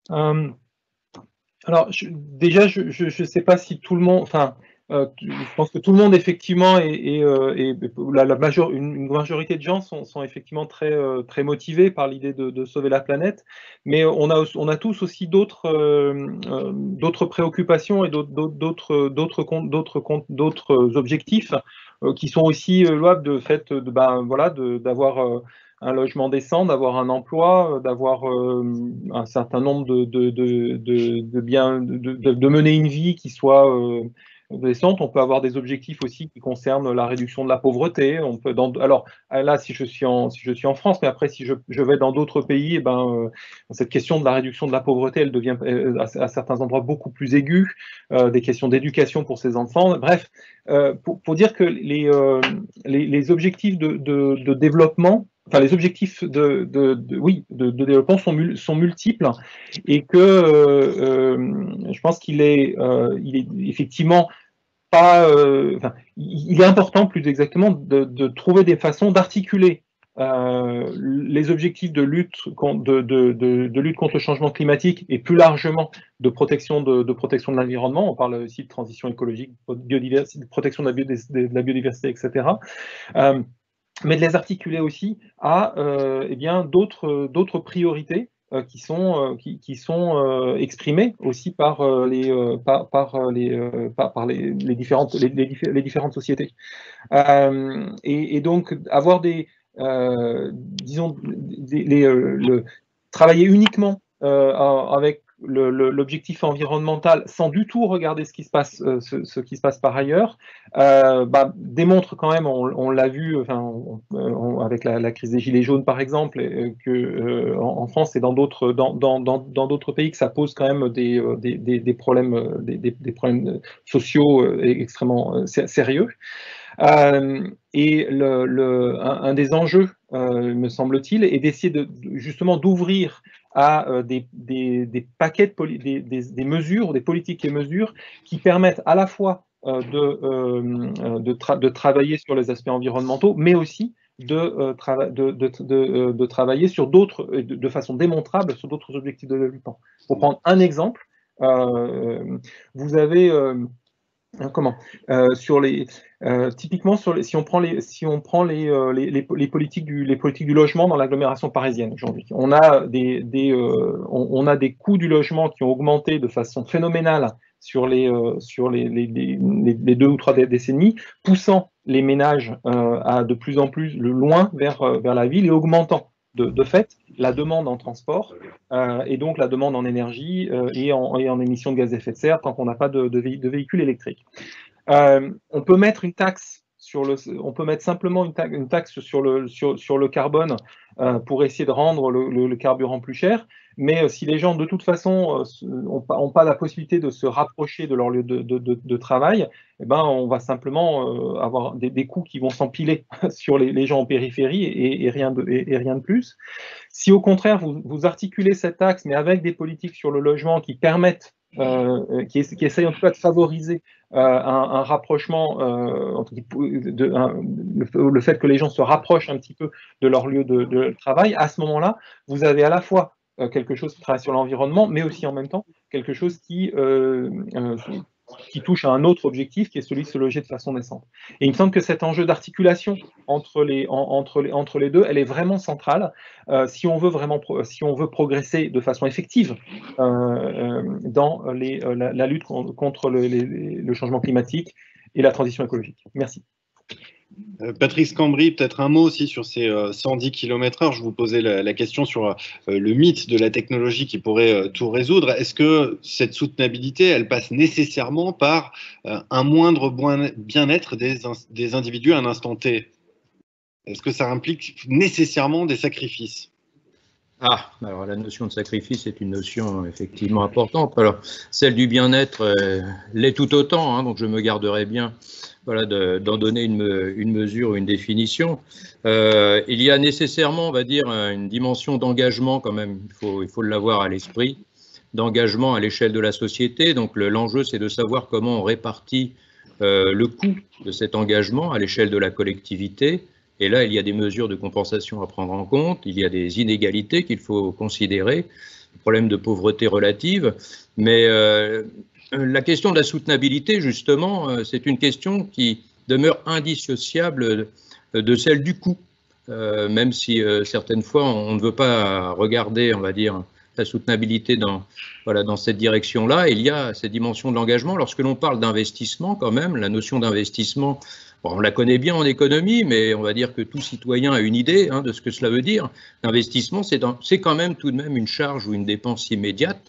Alors, déjà, je ne sais pas si tout le monde, enfin, je pense que tout le monde, effectivement, une majorité de gens sont effectivement très motivés par l'idée de sauver la planète, mais on a tous aussi d'autres préoccupations et d'autres objectifs qui sont aussi louables, de fait d'avoir un logement décent, d'avoir un emploi, d'avoir un certain nombre de biens, de mener une vie qui soit décente. On peut avoir des objectifs aussi qui concernent la réduction de la pauvreté. On peut alors là, si je suis en France, mais après si je vais dans d'autres pays, cette question de la réduction de la pauvreté, elle devient à certains endroits beaucoup plus aiguë. Des questions d'éducation pour ces enfants. Bref, pour dire que les objectifs de développement, enfin les objectifs de développement sont multiples, et que je pense qu'il est effectivement pas, il est important, plus exactement, de trouver des façons d'articuler les objectifs de lutte contre le changement climatique, et plus largement de protection de l'environnement. On parle aussi de transition écologique, de protection de la biodiversité, etc. Mais de les articuler aussi à d'autres priorités qui sont exprimées aussi par les différentes sociétés. Et donc avoir travailler uniquement avec l'objectif environnemental sans du tout regarder ce qui se passe par ailleurs, démontre quand même, on l'a vu avec la crise des Gilets jaunes par exemple, que en France et dans d'autres pays, que ça pose quand même des problèmes sociaux extrêmement sérieux. Et un des enjeux, me semble-t-il, est d'essayer justement d'ouvrir à des paquets des mesures, des politiques et mesures qui permettent à la fois de travailler sur les aspects environnementaux, mais aussi de travailler sur d'autres, de façon démontrable, sur d'autres objectifs de développement. Pour prendre un exemple, vous avez typiquement si on prend les politiques du logement dans l'agglomération parisienne aujourd'hui, on a des coûts du logement qui ont augmenté de façon phénoménale sur les 2 ou 3 décennies, poussant les ménages à de plus en plus loin vers la ville, et augmentant de fait la demande en transport et donc la demande en énergie et en émissions de gaz à effet de serre, tant qu'on n'a pas de véhicules électriques. On peut mettre une taxe simplement une taxe sur le carbone pour essayer de rendre le carburant plus cher, mais si les gens de toute façon n'ont pas la possibilité de se rapprocher de leur lieu de travail, on va simplement avoir des coûts qui vont s'empiler sur les gens en périphérie, et rien de plus. Si au contraire vous articulez cette taxe, mais avec des politiques sur le logement qui permettent qui essaye en tout cas de favoriser un rapprochement, le fait que les gens se rapprochent un petit peu de leur lieu de travail, à ce moment-là, vous avez à la fois quelque chose qui travaille sur l'environnement, mais aussi en même temps quelque chose qui touche à un autre objectif, qui est celui de se loger de façon décente. Et il me semble que cet enjeu d'articulation entre les deux, elle est vraiment centrale si on veut progresser de façon effective dans la lutte contre le changement climatique et la transition écologique. Merci. Patrice Cambry, peut-être un mot aussi sur ces 110 km/h. Je vous posais la question sur le mythe de la technologie qui pourrait tout résoudre. Est-ce que cette soutenabilité, elle passe nécessairement par un moindre bien-être des individus à un instant T? Est-ce que ça implique nécessairement des sacrifices? Alors la notion de sacrifice est une notion effectivement importante. Alors celle du bien-être l'est tout autant, hein, donc je me garderai bien d'en donner une mesure ou une définition. Il y a nécessairement, on va dire, une dimension d'engagement quand même, il faut l'avoir à l'esprit, d'engagement à l'échelle de la société. Donc l'enjeu, c'est de savoir comment on répartit le coût de cet engagement à l'échelle de la collectivité. Et là, il y a des mesures de compensation à prendre en compte, il y a des inégalités qu'il faut considérer, le problème de pauvreté relative, mais la question de la soutenabilité, justement, c'est une question qui demeure indissociable de celle du coût, même si certaines fois on ne veut pas regarder, on va dire, la soutenabilité dans cette direction-là. Il y a cette dimension de l'engagement. Lorsque l'on parle d'investissement, quand même, la notion d'investissement, on la connaît bien en économie, mais on va dire que tout citoyen a une idée de ce que cela veut dire. L'investissement, c'est quand même tout de même une charge ou une dépense immédiate,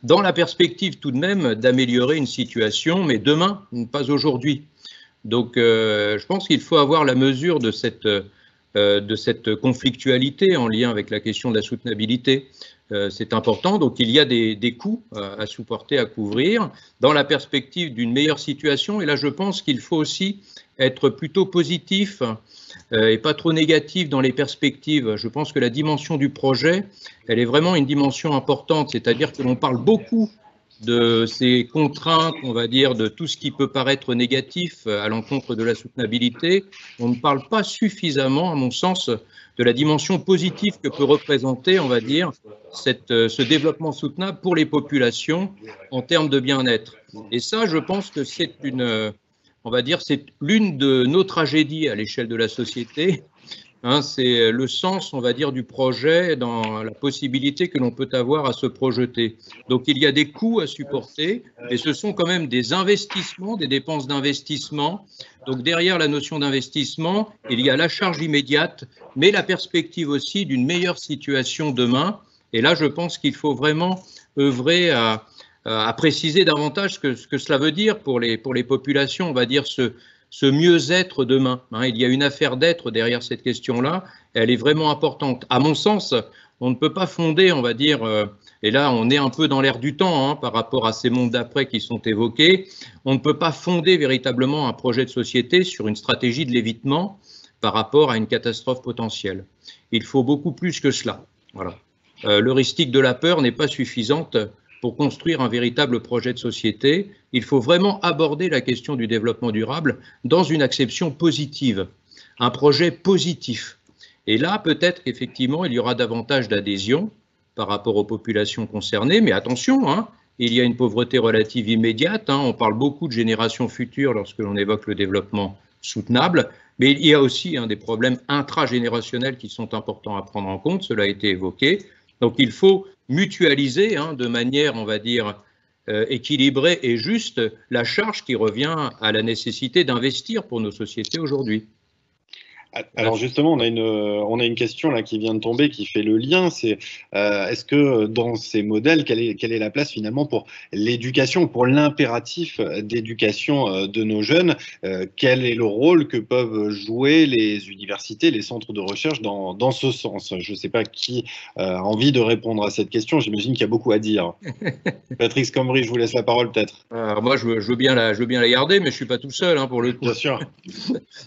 dans la perspective tout de même d'améliorer une situation, mais demain, pas aujourd'hui. Donc, je pense qu'il faut avoir la mesure de cette conflictualité en lien avec la question de la soutenabilité. C'est important, donc il y a des coûts à supporter, à couvrir, dans la perspective d'une meilleure situation. Et là, je pense qu'il faut aussi être plutôt positif et pas trop négatif dans les perspectives. Je pense que la dimension du projet, elle est vraiment une dimension importante, c'est-à-dire que l'on parle beaucoup de ces contraintes, on va dire, de tout ce qui peut paraître négatif à l'encontre de la soutenabilité. On ne parle pas suffisamment, à mon sens, de la dimension positive que peut représenter, on va dire, ce développement soutenable pour les populations en termes de bien-être. Et ça, je pense que c'est c'est l'une de nos tragédies à l'échelle de la société. C'est le sens, on va dire, du projet dans la possibilité que l'on peut avoir à se projeter. Donc, il y a des coûts à supporter, mais ce sont quand même des investissements, des dépenses d'investissement. Donc, derrière la notion d'investissement, il y a la charge immédiate, mais la perspective aussi d'une meilleure situation demain. Et là, je pense qu'il faut vraiment œuvrer à préciser davantage ce que cela veut dire pour les populations, on va dire, ce mieux-être demain. Il y a une affaire d'être derrière cette question-là, elle est vraiment importante. À mon sens, on ne peut pas fonder, on va dire, et là on est un peu dans l'air du temps par rapport à ces mondes d'après qui sont évoqués, on ne peut pas fonder véritablement un projet de société sur une stratégie de l'évitement par rapport à une catastrophe potentielle. Il faut beaucoup plus que cela. Voilà. L'heuristique de la peur n'est pas suffisante pour construire un véritable projet de société. Il faut vraiment aborder la question du développement durable dans une acception positive, un projet positif. Et là, peut-être qu'effectivement, il y aura davantage d'adhésion par rapport aux populations concernées, mais attention, il y a une pauvreté relative immédiate, on parle beaucoup de générations futures lorsque l'on évoque le développement soutenable, mais il y a aussi des problèmes intragénérationnels qui sont importants à prendre en compte, cela a été évoqué. Donc il faut mutualiser de manière, on va dire, équilibrée et juste la charge qui revient à la nécessité d'investir pour nos sociétés aujourd'hui. Alors justement, on a une question là qui vient de tomber qui fait le lien. C'est est-ce que dans ces modèles, quelle est la place finalement pour l'éducation, pour l'impératif d'éducation de nos jeunes? Quel est le rôle que peuvent jouer les universités, les centres de recherche dans ce sens? Je ne sais pas qui a envie de répondre à cette question. J'imagine qu'il y a beaucoup à dire. Patrice Cambry, je vous laisse la parole peut-être. Alors moi, je veux bien la garder, mais je ne suis pas tout seul pour le coup. Bien sûr.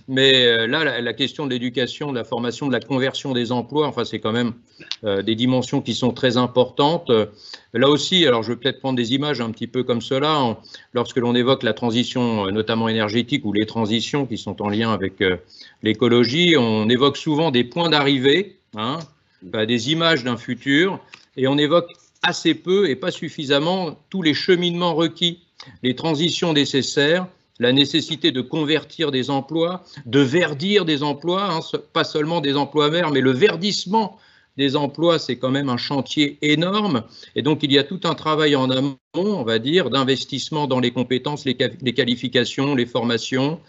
Mais là, la question question de l'éducation, de la formation, de la conversion des emplois, enfin c'est quand même des dimensions qui sont très importantes. Là aussi, alors je vais peut-être prendre des images un petit peu comme cela, lorsque l'on évoque la transition notamment énergétique ou les transitions qui sont en lien avec l'écologie, on évoque souvent des points d'arrivée, hein, des images d'un futur, et on évoque assez peu et pas suffisamment tous les cheminements requis, les transitions nécessaires, la nécessité de convertir des emplois, de verdir des emplois, hein, pas seulement des emplois verts, mais le verdissement des emplois, c'est quand même un chantier énorme. Et donc, il y a tout un travail en amont, on va dire, d'investissement dans les compétences, les qualifications, les formations,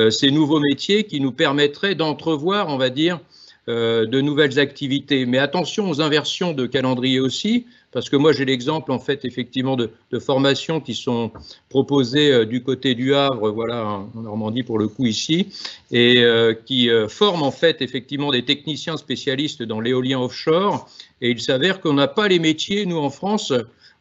ces nouveaux métiers qui nous permettraient d'entrevoir, on va dire, de nouvelles activités. Mais attention aux inversions de calendrier aussi, parce que moi j'ai l'exemple en fait effectivement de formations qui sont proposées du côté du Havre, voilà, en Normandie pour le coup ici, et qui forment en fait effectivement des techniciens spécialistes dans l'éolien offshore, et il s'avère qu'on n'a pas les métiers, nous en France,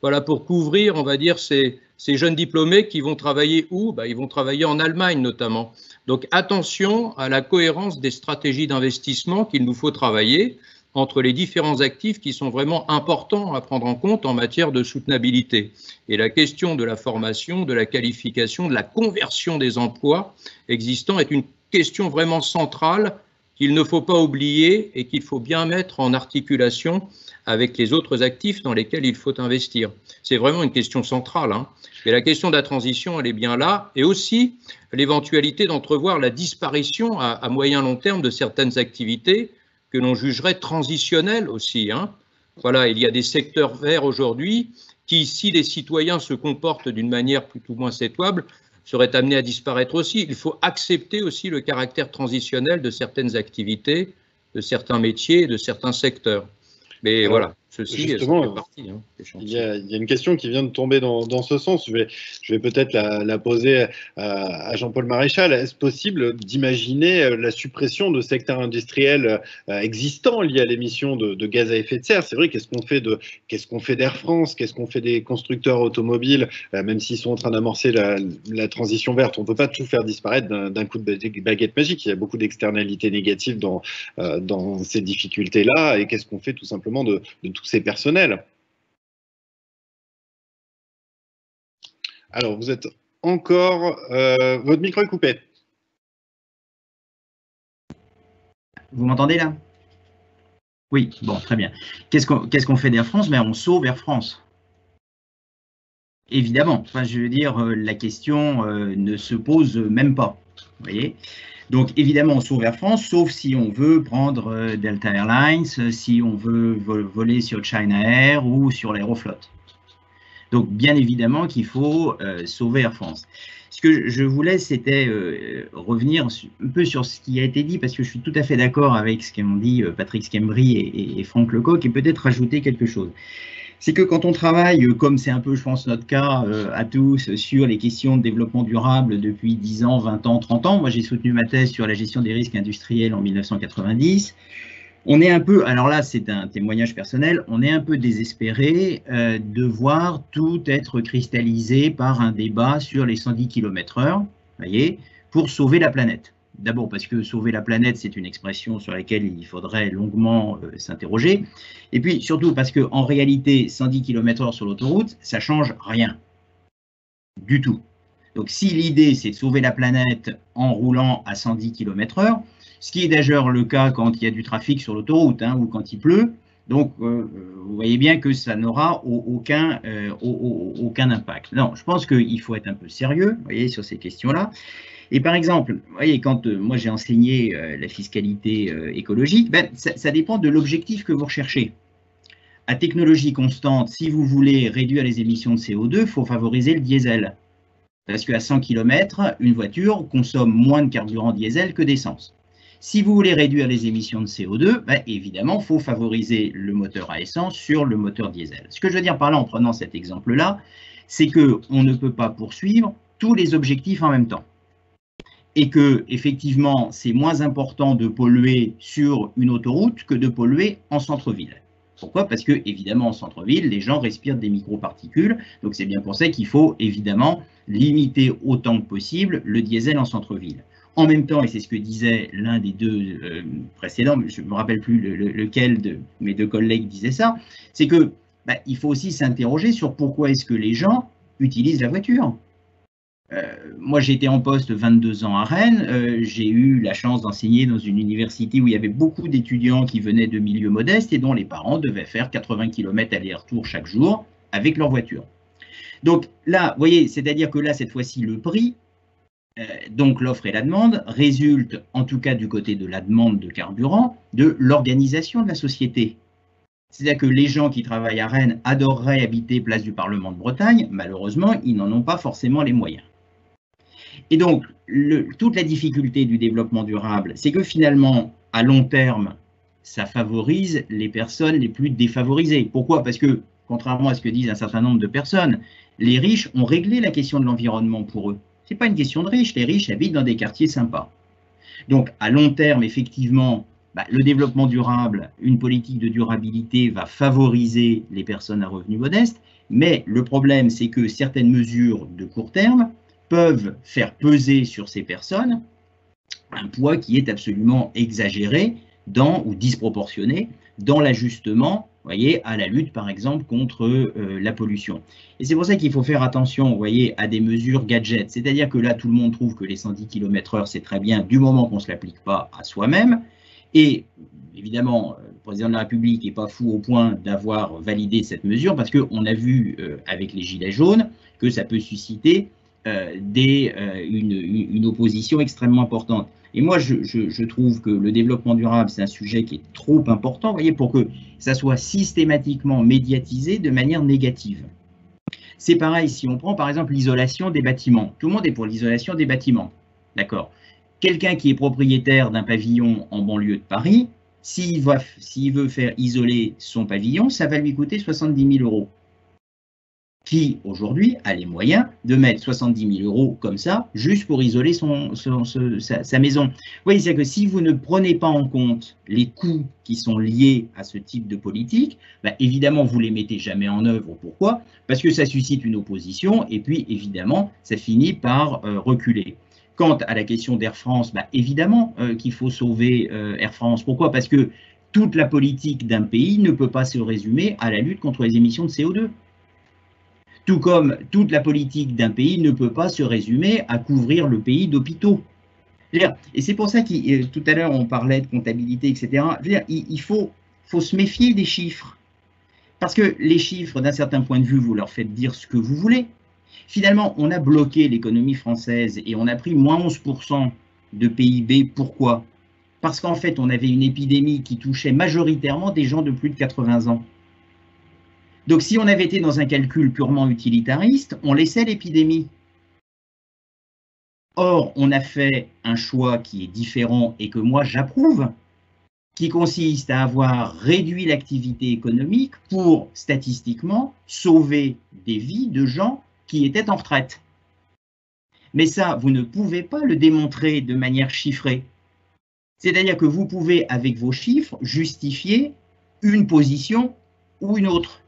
voilà, pour couvrir, on va dire, ces jeunes diplômés qui vont travailler où? Ils vont travailler en Allemagne notamment. Donc attention à la cohérence des stratégies d'investissement qu'il nous faut travailler entre les différents actifs qui sont vraiment importants à prendre en compte en matière de soutenabilité. Et la question de la formation, de la qualification, de la conversion des emplois existants est une question vraiment centrale qu'il ne faut pas oublier et qu'il faut bien mettre en articulation avec les autres actifs dans lesquels il faut investir. C'est vraiment une question centrale, hein. Et la question de la transition, elle est bien là, et aussi l'éventualité d'entrevoir la disparition à moyen long terme de certaines activités que l'on jugerait transitionnelles aussi, hein. Voilà, il y a des secteurs verts aujourd'hui qui, si les citoyens se comportent d'une manière plus ou moins souhaitable, seraient amenés à disparaître aussi. Il faut accepter aussi le caractère transitionnel de certaines activités, de certains métiers, de certains secteurs. Mais alors, voilà, ceci est partie. Hein, il y a une question qui vient de tomber dans ce sens. Je vais peut-être la poser à Jean-Paul Maréchal. Est-ce possible d'imaginer la suppression de secteurs industriels existants liés à l'émission de gaz à effet de serre? C'est vrai, qu'est-ce qu'on fait d'Air France? Qu'est-ce qu'on fait des constructeurs automobiles? Même s'ils sont en train d'amorcer la transition verte, on ne peut pas tout faire disparaître d'un coup de baguette magique. Il y a beaucoup d'externalités négatives dans ces difficultés-là. Et qu'est-ce qu'on fait tout simplement de tous ces personnels? Alors, vous êtes encore... votre micro est coupé. Vous m'entendez là? Oui, bon, très bien. Qu'est-ce qu'on fait d'Air France? On sauve Air France. Évidemment. Enfin, je veux dire, la question ne se pose même pas. Vous voyez? Donc, évidemment, on sauve Air France, sauf si on veut prendre Delta Airlines, si on veut voler sur China Air ou sur l'Aeroflot. Donc, bien évidemment qu'il faut sauver Air France. Ce que je voulais, c'était revenir un peu sur ce qui a été dit, parce que je suis tout à fait d'accord avec ce qu'ont dit Patrick Schembri et Franck Lecoq, et peut-être rajouter quelque chose. C'est que quand on travaille, comme c'est un peu, je pense, notre cas à tous, sur les questions de développement durable depuis 10 ans, 20 ans, 30 ans, moi j'ai soutenu ma thèse sur la gestion des risques industriels en 1990, on est un peu, alors là c'est un témoignage personnel, on est un peu désespéré de voir tout être cristallisé par un débat sur les 110 km/h, voyez, pour sauver la planète. D'abord parce que sauver la planète, c'est une expression sur laquelle il faudrait longuement s'interroger. Et puis surtout parce qu'en réalité, 110 km/h sur l'autoroute, ça ne change rien. Du tout. Donc si l'idée, c'est de sauver la planète en roulant à 110 km/h, ce qui est d'ailleurs le cas quand il y a du trafic sur l'autoroute, hein, ou quand il pleut, donc vous voyez bien que ça n'aura aucun impact. Non, je pense qu'il faut être un peu sérieux, vous voyez, sur ces questions-là. Et par exemple, vous voyez, quand moi j'ai enseigné la fiscalité écologique, ça dépend de l'objectif que vous recherchez. À technologie constante, si vous voulez réduire les émissions de CO2, il faut favoriser le diesel. Parce qu'à 100 km, une voiture consomme moins de carburant diesel que d'essence. Si vous voulez réduire les émissions de CO2, évidemment, il faut favoriser le moteur à essence sur le moteur diesel. Ce que je veux dire par là, en prenant cet exemple-là, c'est qu'on ne peut pas poursuivre tous les objectifs en même temps. Et que, effectivement, c'est moins important de polluer sur une autoroute que de polluer en centre-ville. Pourquoi? Parce que, évidemment, en centre-ville, les gens respirent des microparticules. Donc, c'est bien pour ça qu'il faut, évidemment, limiter autant que possible le diesel en centre-ville. En même temps, et c'est ce que disait l'un des deux précédents, je ne me rappelle plus lequel de mes deux collègues disait ça, c'est que il faut aussi s'interroger sur pourquoi est-ce que les gens utilisent la voiture. Moi, j'ai été en poste 22 ans à Rennes. J'ai eu la chance d'enseigner dans une université où il y avait beaucoup d'étudiants qui venaient de milieux modestes et dont les parents devaient faire 80 km aller-retour chaque jour avec leur voiture. Donc là, vous voyez, c'est-à-dire que là, cette fois-ci, le prix, donc l'offre et la demande, résulte, en tout cas du côté de la demande de carburant, de l'organisation de la société. C'est-à-dire que les gens qui travaillent à Rennes adoreraient habiter place du Parlement de Bretagne. Malheureusement, ils n'en ont pas forcément les moyens. Et donc, toute la difficulté du développement durable, c'est que finalement, à long terme, ça favorise les personnes les plus défavorisées. Pourquoi? Parce que, contrairement à ce que disent un certain nombre de personnes, les riches ont réglé la question de l'environnement pour eux. Ce n'est pas une question de riches, les riches habitent dans des quartiers sympas. Donc, à long terme, effectivement, le développement durable, une politique de durabilité va favoriser les personnes à revenus modestes, mais le problème, c'est que certaines mesures de court terme peuvent faire peser sur ces personnes un poids qui est absolument exagéré ou disproportionné dans l'ajustement, voyez, à la lutte, par exemple, contre la pollution. Et c'est pour ça qu'il faut faire attention, vous voyez, à des mesures gadgets. C'est-à-dire que là, tout le monde trouve que les 110 km/h, c'est très bien, du moment qu'on ne se l'applique pas à soi-même. Et évidemment, le président de la République n'est pas fou au point d'avoir validé cette mesure, parce qu'on a vu avec les Gilets jaunes que ça peut susciter une opposition extrêmement importante. Et moi, je trouve que le développement durable, c'est un sujet qui est trop important, vous voyez, pour que ça soit systématiquement médiatisé de manière négative. C'est pareil si on prend par exemple l'isolation des bâtiments. Tout le monde est pour l'isolation des bâtiments, d'accord? Quelqu'un qui est propriétaire d'un pavillon en banlieue de Paris, s'il veut faire isoler son pavillon, ça va lui coûter 70 000 €. Qui, aujourd'hui, a les moyens de mettre 70 000 € comme ça, juste pour isoler sa maison. Vous voyez, c'est que si vous ne prenez pas en compte les coûts qui sont liés à ce type de politique, évidemment, vous ne les mettez jamais en œuvre. Pourquoi? Parce que ça suscite une opposition, et puis, évidemment, ça finit par reculer. Quant à la question d'Air France, évidemment qu'il faut sauver Air France. Pourquoi? Parce que toute la politique d'un pays ne peut pas se résumer à la lutte contre les émissions de CO2. Tout comme toute la politique d'un pays ne peut pas se résumer à couvrir le pays d'hôpitaux. Et c'est pour ça que tout à l'heure on parlait de comptabilité, etc. Il faut se méfier des chiffres. Parce que les chiffres, d'un certain point de vue, vous leur faites dire ce que vous voulez. Finalement, on a bloqué l'économie française et on a pris moins 11% de PIB. Pourquoi? Parce qu'en fait, on avait une épidémie qui touchait majoritairement des gens de plus de 80 ans. Donc, si on avait été dans un calcul purement utilitariste, on laissait l'épidémie. Or, on a fait un choix qui est différent et que moi j'approuve, qui consiste à avoir réduit l'activité économique pour, statistiquement, sauver des vies de gens qui étaient en retraite. Mais ça, vous ne pouvez pas le démontrer de manière chiffrée. C'est-à-dire que vous pouvez, avec vos chiffres, justifier une position ou une autre.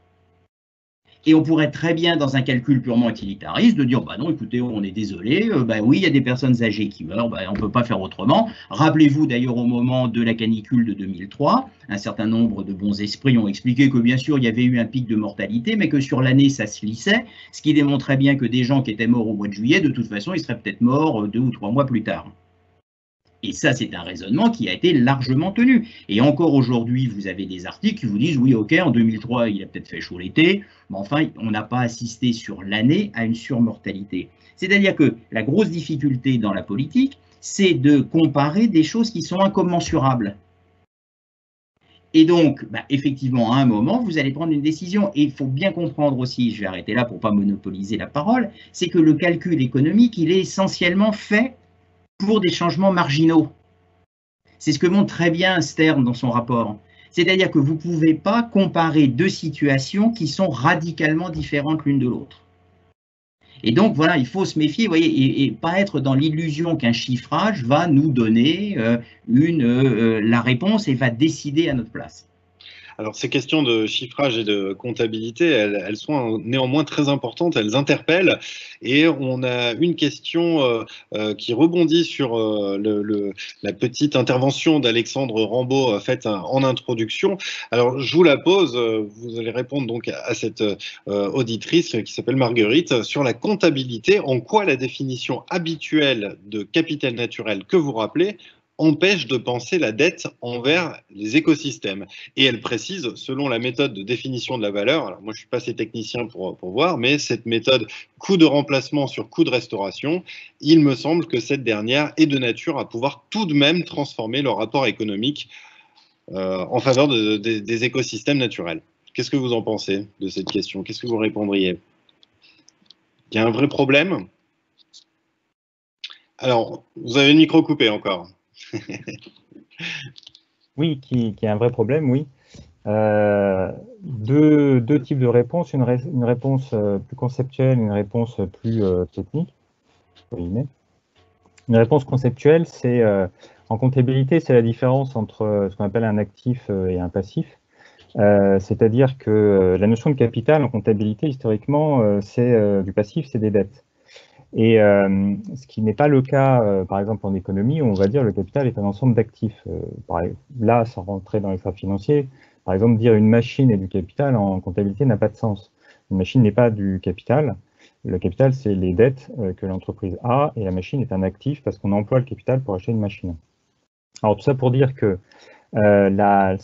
Et on pourrait très bien, dans un calcul purement utilitariste, de dire, non, écoutez, on est désolé, oui, il y a des personnes âgées qui meurent, on ne peut pas faire autrement. Rappelez-vous d'ailleurs au moment de la canicule de 2003, un certain nombre de bons esprits ont expliqué que bien sûr, il y avait eu un pic de mortalité, mais que sur l'année, ça se lissait, ce qui démontrait bien que des gens qui étaient morts au mois de juillet, de toute façon, ils seraient peut-être morts 2 ou 3 mois plus tard. Et ça, c'est un raisonnement qui a été largement tenu. Et encore aujourd'hui, vous avez des articles qui vous disent, oui, ok, en 2003, il a peut-être fait chaud l'été, mais enfin, on n'a pas assisté sur l'année à une surmortalité. C'est-à-dire que la grosse difficulté dans la politique, c'est de comparer des choses qui sont incommensurables. Et donc, effectivement, à un moment, vous allez prendre une décision. Et il faut bien comprendre aussi, je vais arrêter là pour ne pas monopoliser la parole, c'est que le calcul économique, il est essentiellement fait pour des changements marginaux. C'est ce que montre très bien Stern dans son rapport. C'est-à-dire que vous ne pouvez pas comparer deux situations qui sont radicalement différentes l'une de l'autre. Et donc, voilà, il faut se méfier, vous voyez, et pas être dans l'illusion qu'un chiffrage va nous donner la réponse et va décider à notre place. Alors, ces questions de chiffrage et de comptabilité, elles sont néanmoins très importantes, elles interpellent. Et on a une question qui rebondit sur la petite intervention d'Alexandre Rambaud faite en introduction. Alors, je vous la pose, vous allez répondre donc à cette auditrice qui s'appelle Marguerite, sur la comptabilité. En quoi la définition habituelle de capital naturel que vous rappelez empêche de penser la dette envers les écosystèmes. Et elle précise, selon la méthode de définition de la valeur, alors moi je ne suis pas assez technicien pour voir, mais cette méthode coût de remplacement sur coût de restauration, il me semble que cette dernière est de nature à pouvoir tout de même transformer le rapport économique en faveur des écosystèmes naturels. Qu'est-ce que vous en pensez de cette question? Qu'est-ce que vous répondriez? Il y a un vrai problème? Alors, vous avez le micro coupé encore. Oui, qui est un vrai problème, oui. Deux types de réponses, une réponse plus conceptuelle, une réponse plus technique. Une réponse conceptuelle, c'est en comptabilité, c'est la différence entre ce qu'on appelle un actif et un passif. C'est-à-dire que la notion de capital en comptabilité, historiquement, c'est du passif, c'est des dettes. Et ce qui n'est pas le cas, par exemple, en économie, où on va dire le capital est un ensemble d'actifs. Là, sans rentrer dans l'extra-financier, par exemple, dire une machine est du capital en comptabilité n'a pas de sens. Une machine n'est pas du capital. Le capital, c'est les dettes que l'entreprise a, et la machine est un actif parce qu'on emploie le capital pour acheter une machine. Alors, tout ça pour dire que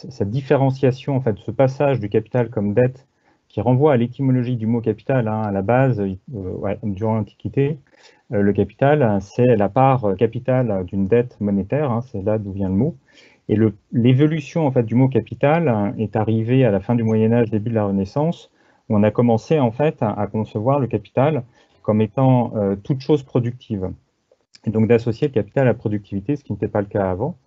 cette différenciation, en fait, ce passage du capital comme dette, qui renvoie à l'étymologie du mot capital, à la base, durant l'Antiquité, le capital, c'est la part capitale d'une dette monétaire, c'est là d'où vient le mot. Et l'évolution en fait, du mot capital est arrivée à la fin du Moyen-Âge, début de la Renaissance, où on a commencé en fait à concevoir le capital comme étant toute chose productive. Et donc d'associer le capital à la productivité, ce qui n'était pas le cas avant.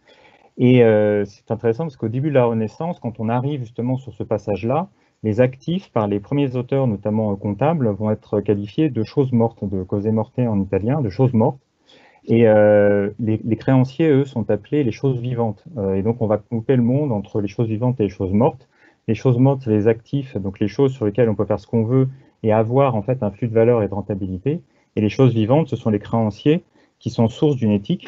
Et c'est intéressant parce qu'au début de la Renaissance, quand on arrive justement sur ce passage-là, les actifs, par les premiers auteurs, notamment comptables, vont être qualifiés de choses mortes, de cose morte en italien, de choses mortes. Et les créanciers, eux, sont appelés les choses vivantes. Et donc, on va couper le monde entre les choses vivantes et les choses mortes. Les choses mortes, c'est les actifs, donc les choses sur lesquelles on peut faire ce qu'on veut et avoir en fait un flux de valeur et de rentabilité. Et les choses vivantes, ce sont les créanciers qui sont source d'une éthique.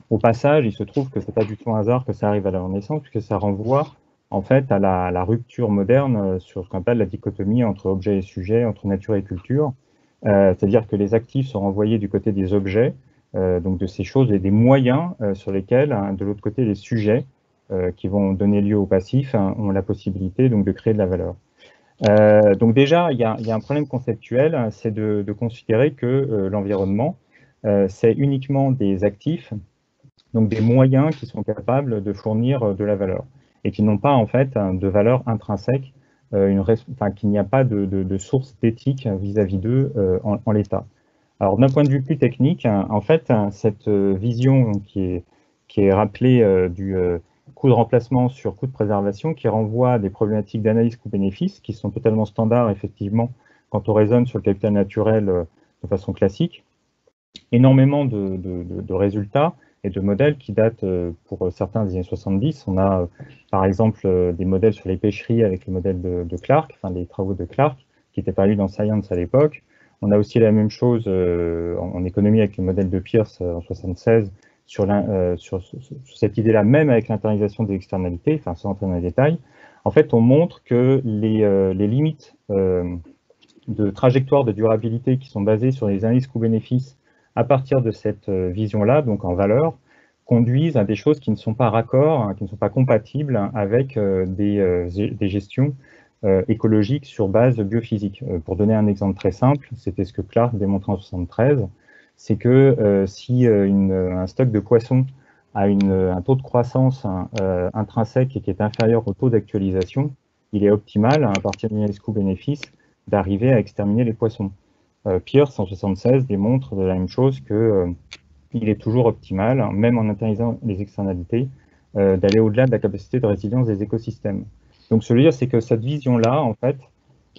Au passage, il se trouve que ce n'est pas du tout un hasard que ça arrive à la Renaissance, puisque ça renvoie en fait à la rupture moderne sur ce qu'on appelle la dichotomie entre objet et sujet, entre nature et culture. C'est-à-dire que les actifs sont renvoyés du côté des objets, donc de ces choses et des moyens sur lesquels, de l'autre côté, les sujets qui vont donner lieu au passif ont la possibilité donc de créer de la valeur. Donc déjà, il y a un problème conceptuel, c'est de considérer que l'environnement, c'est uniquement des actifs, donc des moyens qui sont capables de fournir de la valeur et qui n'ont pas en fait de valeur intrinsèque, qu'il n'y a pas de source d'éthique vis-à-vis d'eux en l'état. Alors d'un point de vue plus technique, en fait, cette vision qui est rappelée du coût de remplacement sur coût de préservation, qui renvoie à des problématiques d'analyse coût-bénéfice qui sont totalement standards effectivement quand on raisonne sur le capital naturel de façon classique. Énormément de résultats et de modèles qui datent pour certains des années 70. On a par exemple des modèles sur les pêcheries avec le modèle de Clark, enfin les travaux de Clark, qui étaient parus dans Science à l'époque. On a aussi la même chose en économie avec le modèle de Peirce en 76 sur cette idée-là, même avec l'internalisation des externalités, enfin sans entrer dans les détails. En fait, on montre que les limites de trajectoire de durabilité qui sont basées sur les analyses coût-bénéfice à partir de cette vision-là, donc en valeur, conduisent à des choses qui ne sont pas raccords, qui ne sont pas compatibles avec des gestions écologiques sur base biophysique. Pour donner un exemple très simple, c'était ce que Clark démontrait en 1973, c'est que si un stock de poissons a un taux de croissance intrinsèque qui est inférieur au taux d'actualisation, il est optimal, à partir d'une analyse coût-bénéfice, d'arriver à exterminer les poissons. Peirce, en 1976, démontre de la même chose qu'il est toujours optimal, même en internalisant les externalités, d'aller au-delà de la capacité de résilience des écosystèmes. Donc, ce que je veux dire, c'est que cette vision-là, en fait,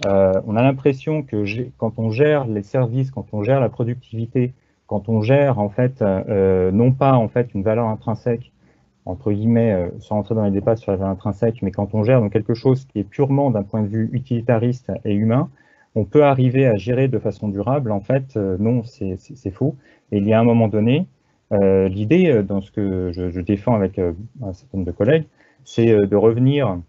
on a l'impression que quand on gère les services, quand on gère la productivité, quand on gère, en fait, non pas en fait, une valeur intrinsèque, entre guillemets, sans rentrer dans les débats sur la valeur intrinsèque, mais quand on gère donc quelque chose qui est purement d'un point de vue utilitariste et humain, on peut arriver à gérer de façon durable. En fait, non, c'est faux. Et il y a un moment donné, l'idée, dans ce que je défends avec un certain nombre de collègues, c'est de revenir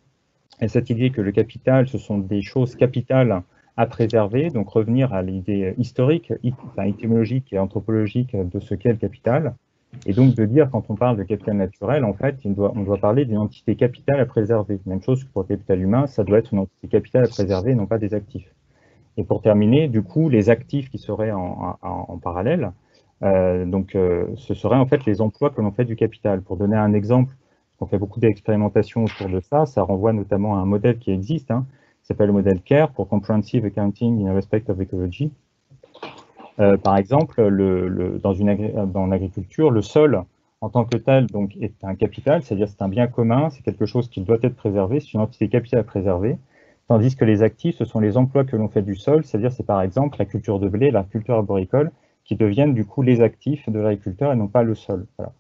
à cette idée que le capital, ce sont des choses capitales à préserver, donc revenir à l'idée historique, étymologique et anthropologique de ce qu'est le capital. Et donc de dire, quand on parle de capital naturel, en fait, on doit parler d'une entité capitale à préserver. Même chose que pour le capital humain, ça doit être une entité capitale à préserver, non pas des actifs. Et pour terminer, du coup, les actifs qui seraient en parallèle, ce seraient en fait les emplois que l'on fait du capital. Pour donner un exemple, on fait beaucoup d'expérimentations autour de ça, ça renvoie notamment à un modèle qui existe, qui s'appelle le modèle CARE, pour Comprehensive Accounting in Respect of Ecology. Par exemple, dans l'agriculture, le sol en tant que tel donc, est un capital, c'est-à-dire c'est un bien commun, c'est quelque chose qui doit être préservé, c'est une entité capitale à préserver, tandis que les actifs, ce sont les emplois que l'on fait du sol, c'est-à-dire c'est par exemple la culture de blé, la culture arboricole, qui deviennent du coup les actifs de l'agriculteur et non pas le sol. Voilà.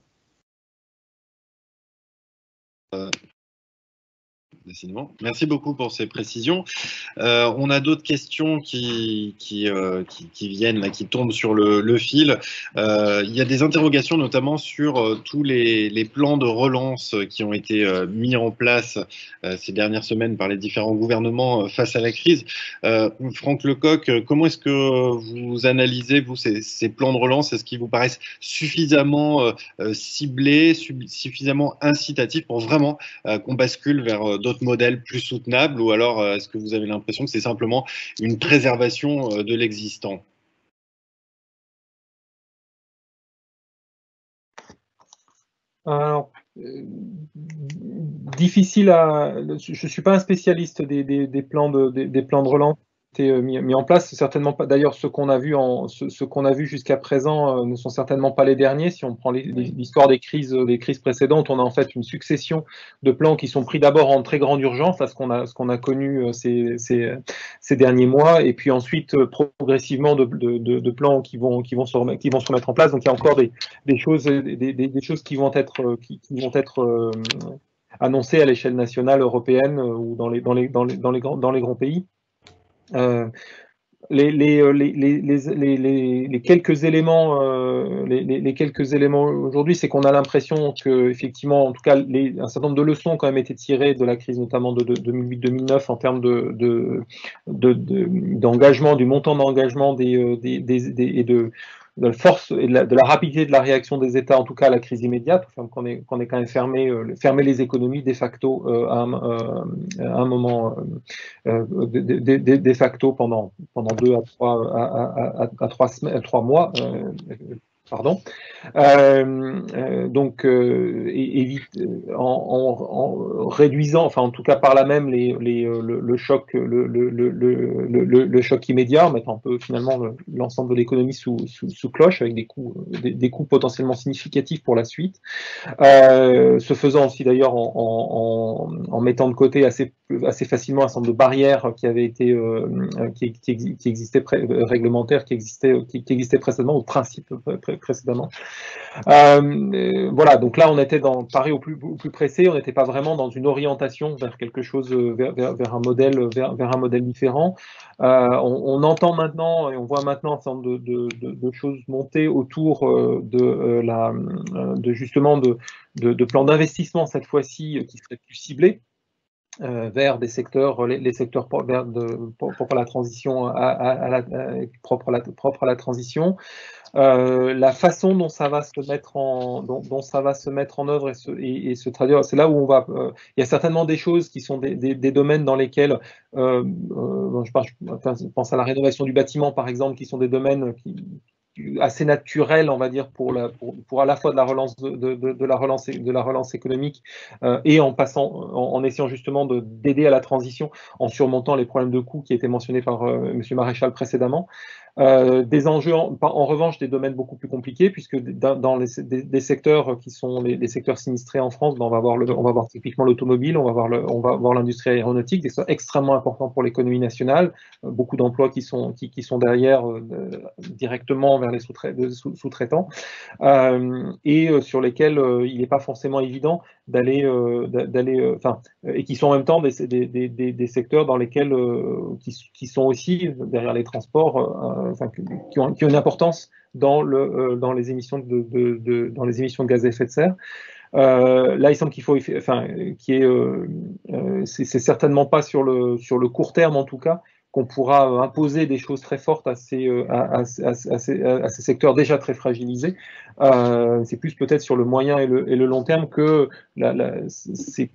Décidément. Merci beaucoup pour ces précisions. On a d'autres questions qui viennent, là, qui tombent sur le fil. Il y a des interrogations notamment sur tous les plans de relance qui ont été mis en place ces dernières semaines par les différents gouvernements face à la crise. Franck Lecoq, comment est-ce que vous analysez, vous, ces plans de relance? Est-ce qu'ils vous paraissent suffisamment ciblés, suffisamment incitatifs pour vraiment qu'on bascule vers d'autres modèles plus soutenables, ou alors est-ce que vous avez l'impression que c'est simplement une préservation de l'existant? Alors, difficile à. Je ne suis pas un spécialiste des plans de relance mis en place. C'est certainement pas. D'ailleurs, ce qu'on a vu jusqu'à présent ne sont certainement pas les derniers. Si on prend l'histoire des crises précédentes, on a en fait une succession de plans qui sont pris d'abord en très grande urgence, à ce qu'on a connu ces derniers mois, et puis ensuite progressivement de plans qui vont se remettre en place. Donc il y a encore des choses qui vont être annoncées à l'échelle nationale, européenne ou dans les grands pays. Les quelques éléments, aujourd'hui, c'est qu'on a l'impression que, effectivement, en tout cas, un certain nombre de leçons ont quand même été tirées de la crise, notamment de 2008-2009, en termes d'engagement, du montant d'engagement et de la force et de la rapidité de la réaction des États, en tout cas à la crise immédiate, qu'on est quand même fermé les économies de facto à un moment de facto pendant 2 à 3 mois. Pardon. Donc, en réduisant, enfin en tout cas par là même le choc immédiat, en mettant un peu finalement l'ensemble de l'économie sous cloche avec des coûts potentiellement significatifs pour la suite. Se faisant aussi d'ailleurs en mettant de côté assez facilement un certain nombre de barrières qui avaient été qui existaient réglementaires, qui existaient précédemment, ou principes précédemment. Voilà, donc là on était pareil au plus pressé, on n'était pas vraiment dans une orientation vers quelque chose, vers un modèle différent. On entend maintenant et on voit maintenant un certain nombre de choses monter autour justement de plans d'investissement cette fois-ci qui seraient plus ciblés vers des secteurs, les secteurs pour la transition propre à la transition. La façon dont ça va se mettre en œuvre et se traduire, c'est là où on va. Il y a certainement des choses qui sont des domaines dans lesquels je pense à la rénovation du bâtiment par exemple, qui sont des domaines assez naturels, on va dire, pour à la fois de la relance de la relance économique et en essayant justement d'aider à la transition en surmontant les problèmes de coûts qui étaient mentionnés par M. Maréchal précédemment. Des enjeux, en revanche, des domaines beaucoup plus compliqués, puisque dans des secteurs qui sont les secteurs sinistrés en France, on va voir typiquement l'automobile, on va voir l'industrie aéronautique, des secteurs extrêmement importants pour l'économie nationale, beaucoup d'emplois qui sont derrière directement vers les sous-traitants, et sur lesquels il n'est pas forcément évident d'aller, et qui sont en même temps des secteurs dans lesquels qui sont aussi derrière les transports, qui ont une importance dans les émissions de gaz à effet de serre. Là, il semble qu'il faut, c'est certainement pas sur le court terme en tout cas qu'on pourra imposer des choses très fortes à ces secteurs déjà très fragilisés. C'est plus peut-être sur le moyen et le long terme que ces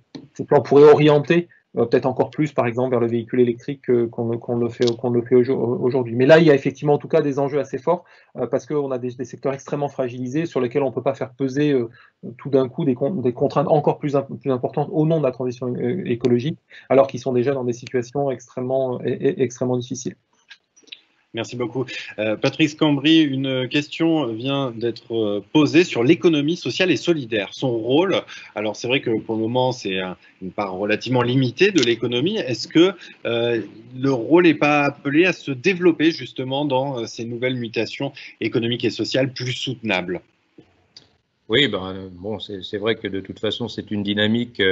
plans pourraient orienter peut-être encore plus, par exemple, vers le véhicule électrique qu'on le fait aujourd'hui. Mais là, il y a effectivement, en tout cas, des enjeux assez forts parce qu'on a des secteurs extrêmement fragilisés sur lesquels on ne peut pas faire peser tout d'un coup des contraintes encore plus importantes au nom de la transition écologique, alors qu'ils sont déjà dans des situations extrêmement difficiles. Merci beaucoup. Patrice Cambry, une question vient d'être posée sur l'économie sociale et solidaire. Son rôle, alors c'est vrai que pour le moment c'est une part relativement limitée de l'économie. Est-ce que le rôle n'est pas appelé à se développer justement dans ces nouvelles mutations économiques et sociales plus soutenables ? Oui, bon, c'est vrai que de toute façon, c'est une dynamique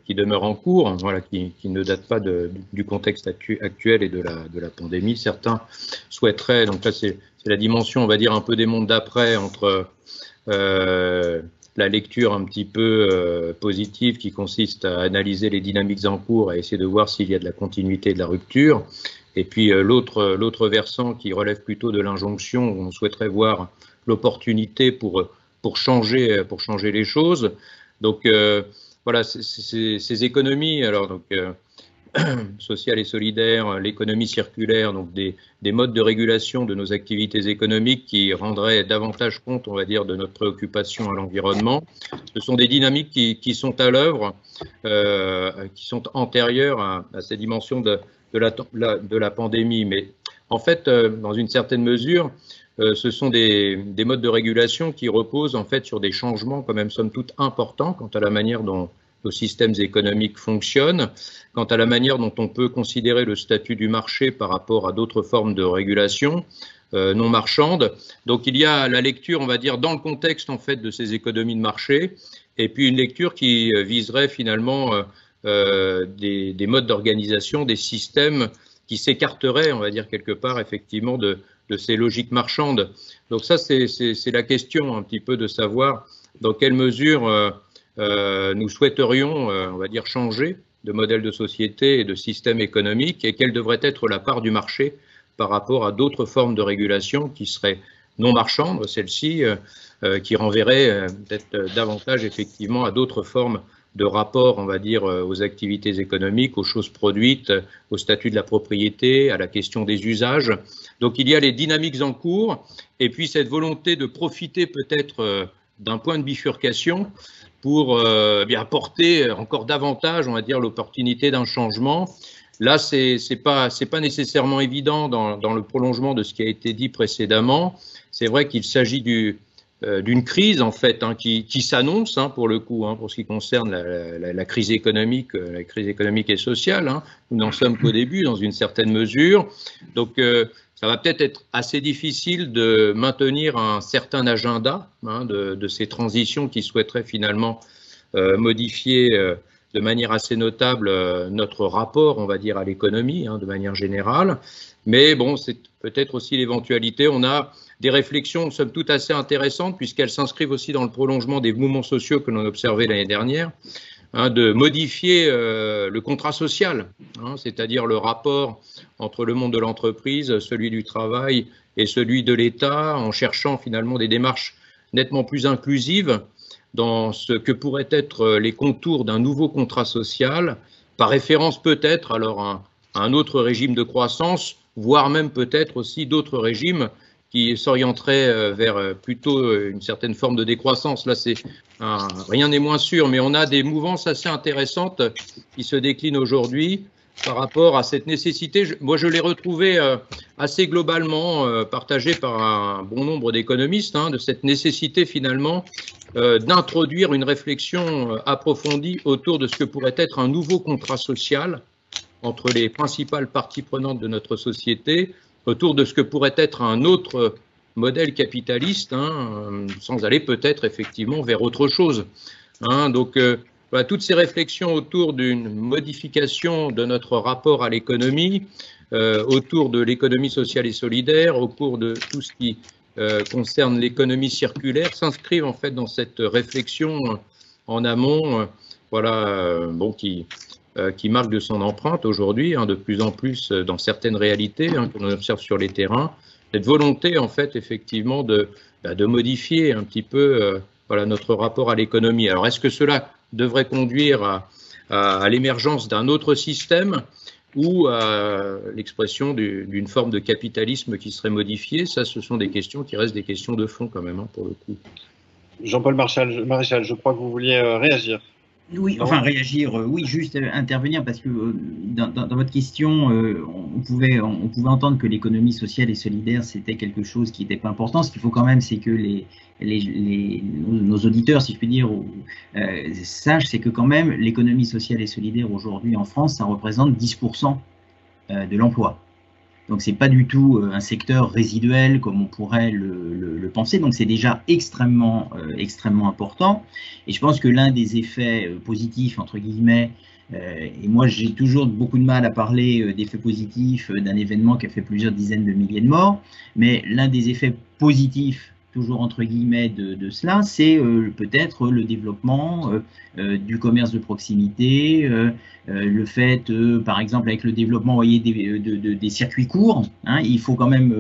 qui demeure en cours, voilà, qui ne date pas du contexte actuel et de la pandémie. Certains souhaiteraient, donc là, c'est la dimension, on va dire, un peu des mondes d'après, entre la lecture un petit peu positive qui consiste à analyser les dynamiques en cours, à essayer de voir s'il y a de la continuité et de la rupture, et puis l'autre versant qui relève plutôt de l'injonction, où on souhaiterait voir l'opportunité pour changer les choses. Donc voilà, ces économies, alors donc sociales et solidaires, l'économie circulaire, donc des modes de régulation de nos activités économiques qui rendraient davantage compte, on va dire, de notre préoccupation à l'environnement. Ce sont des dynamiques qui sont à l'œuvre, qui sont antérieures à ces dimensions de la pandémie. Mais en fait, dans une certaine mesure, ce sont des modes de régulation qui reposent en fait sur des changements quand même somme toute importants quant à la manière dont nos systèmes économiques fonctionnent, quant à la manière dont on peut considérer le statut du marché par rapport à d'autres formes de régulation non marchandes. Donc il y a la lecture, on va dire, dans le contexte en fait de ces économies de marché, et puis une lecture qui viserait finalement des modes d'organisation, des systèmes qui s'écarteraient, on va dire quelque part effectivement de ces logiques marchandes. Donc ça, c'est la question un petit peu de savoir dans quelle mesure nous souhaiterions, on va dire, changer de modèle de société et de système économique, et quelle devrait être la part du marché par rapport à d'autres formes de régulation qui seraient non marchandes, celles-ci, qui renverraient peut-être davantage effectivement à d'autres formes de rapport, on va dire, aux activités économiques, aux choses produites, au statut de la propriété, à la question des usages. Donc il y a les dynamiques en cours, et puis cette volonté de profiter peut-être d'un point de bifurcation pour bien apporter encore davantage, on va dire, l'opportunité d'un changement. Là, c'est pas nécessairement évident dans le prolongement de ce qui a été dit précédemment. C'est vrai qu'il s'agit d'une crise en fait qui s'annonce pour le coup, pour ce qui concerne la crise économique et sociale. Nous n'en sommes qu'au début dans une certaine mesure. Donc ça va peut-être être assez difficile de maintenir un certain agenda de ces transitions qui souhaiteraient finalement modifier de manière assez notable notre rapport, on va dire, à l'économie de manière générale. Mais bon, c'est peut-être aussi l'éventualité. On a des réflexions, somme toute, assez intéressantes, puisqu'elles s'inscrivent aussi dans le prolongement des mouvements sociaux que l'on a observés l'année dernière, de modifier le contrat social, c'est-à-dire le rapport entre le monde de l'entreprise, celui du travail et celui de l'État, en cherchant finalement des démarches nettement plus inclusives dans ce que pourraient être les contours d'un nouveau contrat social, par référence peut-être alors à un autre régime de croissance, voire même peut-être aussi d'autres régimes qui s'orienteraient vers plutôt une certaine forme de décroissance. Là, rien n'est moins sûr, mais on a des mouvances assez intéressantes qui se déclinent aujourd'hui par rapport à cette nécessité. Moi, je l'ai retrouvé assez globalement partagé par un bon nombre d'économistes, de cette nécessité finalement d'introduire une réflexion approfondie autour de ce que pourrait être un nouveau contrat social entre les principales parties prenantes de notre société, autour de ce que pourrait être un autre modèle capitaliste, sans aller peut-être effectivement vers autre chose. Donc, voilà, toutes ces réflexions autour d'une modification de notre rapport à l'économie, autour de l'économie sociale et solidaire, autour de tout ce qui concerne l'économie circulaire, s'inscrivent en fait dans cette réflexion en amont, qui marque de son empreinte aujourd'hui, de plus en plus dans certaines réalités que l'on observe sur les terrains, cette volonté en fait effectivement de modifier un petit peu notre rapport à l'économie. Alors est-ce que cela devrait conduire à l'émergence d'un autre système ou à l'expression d'une forme de capitalisme qui serait modifiée? Ça, ce sont des questions qui restent des questions de fond quand même, pour le coup. Jean-Paul Maréchal, je crois que vous vouliez réagir. Oui, enfin réagir, oui, juste intervenir parce que dans votre question, on pouvait entendre que l'économie sociale et solidaire c'était quelque chose qui n'était pas important. Ce qu'il faut quand même, c'est que nos auditeurs, si je puis dire, sachent, c'est que quand même l'économie sociale et solidaire aujourd'hui en France, ça représente 10% de l'emploi. Donc c'est pas du tout un secteur résiduel comme on pourrait le penser. Donc c'est déjà extrêmement important. Et je pense que l'un des effets positifs entre guillemets, et moi j'ai toujours beaucoup de mal à parler d'effets positifs d'un événement qui a fait plusieurs dizaines de milliers de morts, mais l'un des effets positifs toujours entre guillemets de cela, c'est peut-être le développement du commerce de proximité, le fait, par exemple, avec le développement, vous voyez, des circuits courts, il faut quand même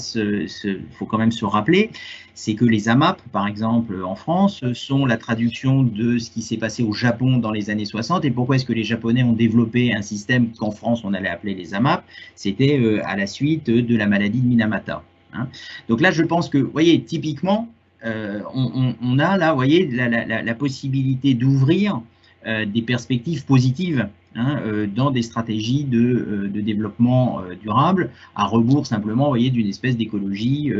se rappeler, c'est que les AMAP, par exemple, en France, sont la traduction de ce qui s'est passé au Japon dans les années 60. Et pourquoi est-ce que les Japonais ont développé un système qu'en France on allait appeler les AMAP? C'était à la suite de la maladie de Minamata. Donc là, je pense que, vous voyez, typiquement, on a là, vous voyez, la possibilité d'ouvrir des perspectives positives dans des stratégies de développement durable, à rebours simplement, vous voyez, d'une espèce d'écologie,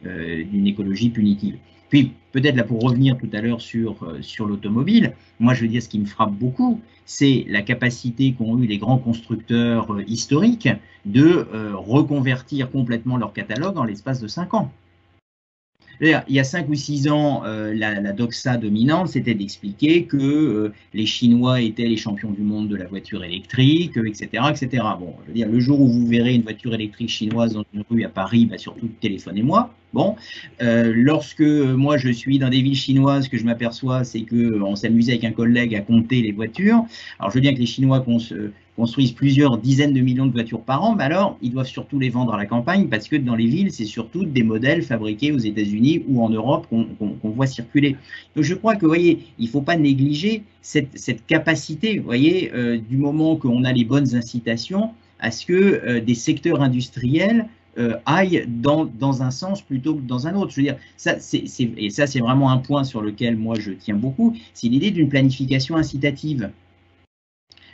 d'une écologie punitive. Puis, peut-être là, pour revenir tout à l'heure sur l'automobile, moi, je veux dire, ce qui me frappe beaucoup, c'est la capacité qu'ont eu les grands constructeurs historiques de reconvertir complètement leur catalogue en l'espace de 5 ans. Il y a 5 ou 6 ans, la doxa dominante, c'était d'expliquer que les Chinois étaient les champions du monde de la voiture électrique, etc., etc. Bon, je veux dire, le jour où vous verrez une voiture électrique chinoise dans une rue à Paris, surtout téléphonez-moi. Bon, lorsque moi je suis dans des villes chinoises, ce que je m'aperçois, c'est qu'on s'amusait avec un collègue à compter les voitures. Alors je veux bien que les Chinois construisent plusieurs dizaines de millions de voitures par an, mais alors ils doivent surtout les vendre à la campagne parce que dans les villes, c'est surtout des modèles fabriqués aux États-Unis ou en Europe qu'on voit circuler. Donc je crois que, vous voyez, il ne faut pas négliger cette capacité, vous voyez, du moment qu'on a les bonnes incitations à ce que des secteurs industriels aillent dans un sens plutôt que dans un autre. Je veux dire, et ça c'est vraiment un point sur lequel moi je tiens beaucoup, c'est l'idée d'une planification incitative.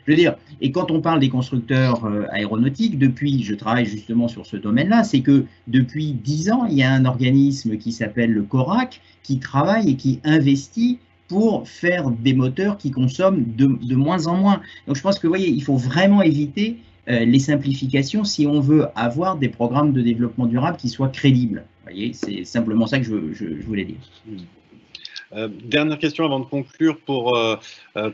Je veux dire, et quand on parle des constructeurs aéronautiques, je travaille justement sur ce domaine-là, c'est que depuis 10 ans, il y a un organisme qui s'appelle le CORAC qui travaille et qui investit pour faire des moteurs qui consomment de moins en moins. Donc je pense que, vous voyez, il faut vraiment éviter les simplifications si on veut avoir des programmes de développement durable qui soient crédibles. Vous voyez, c'est simplement ça que je voulais dire. Dernière question avant de conclure pour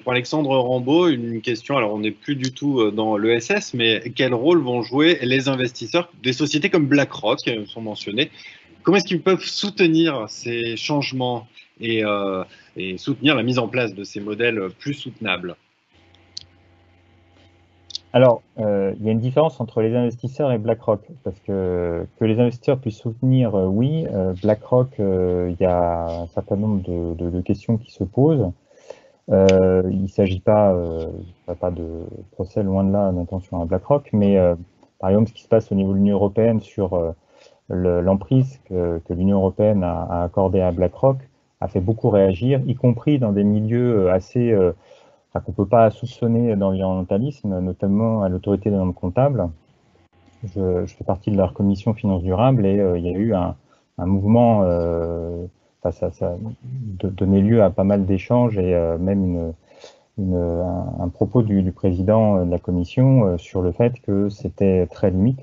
Alexandre Rambaud. Une question, alors on n'est plus du tout dans l'ESS, mais quel rôle vont jouer les investisseurs des sociétés comme BlackRock, sont mentionnés? Comment est-ce qu'ils peuvent soutenir ces changements et soutenir la mise en place de ces modèles plus soutenables? Alors, il y a une différence entre les investisseurs et BlackRock, parce que les investisseurs puissent soutenir, oui, BlackRock, il y a un certain nombre de questions qui se posent. Il ne s'agit pas de procès, loin de là, d'intention à BlackRock, mais par exemple, ce qui se passe au niveau de l'Union européenne sur l'emprise que l'Union européenne a accordée à BlackRock a fait beaucoup réagir, y compris dans des milieux assez qu'on ne peut pas soupçonner d'environnementalisme, notamment à l'autorité des normes comptables. Je fais partie de leur commission finances durables et il y a eu un mouvement, ça donnait lieu à pas mal d'échanges et même un propos du président de la commission sur le fait que c'était très limite,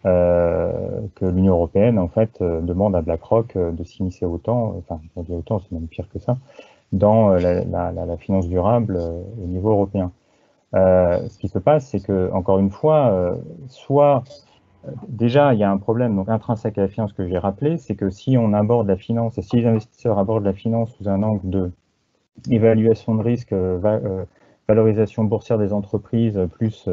que l'Union européenne en fait demande à BlackRock de s'immiscer autant, enfin on dit autant, c'est même pire que ça, dans la finance durable au niveau européen. Ce qui se passe, c'est que, encore une fois, déjà, il y a un problème donc intrinsèque à la finance que j'ai rappelé, c'est que si on aborde la finance, et si les investisseurs abordent la finance sous un angle de évaluation de risque, valorisation boursière des entreprises, plus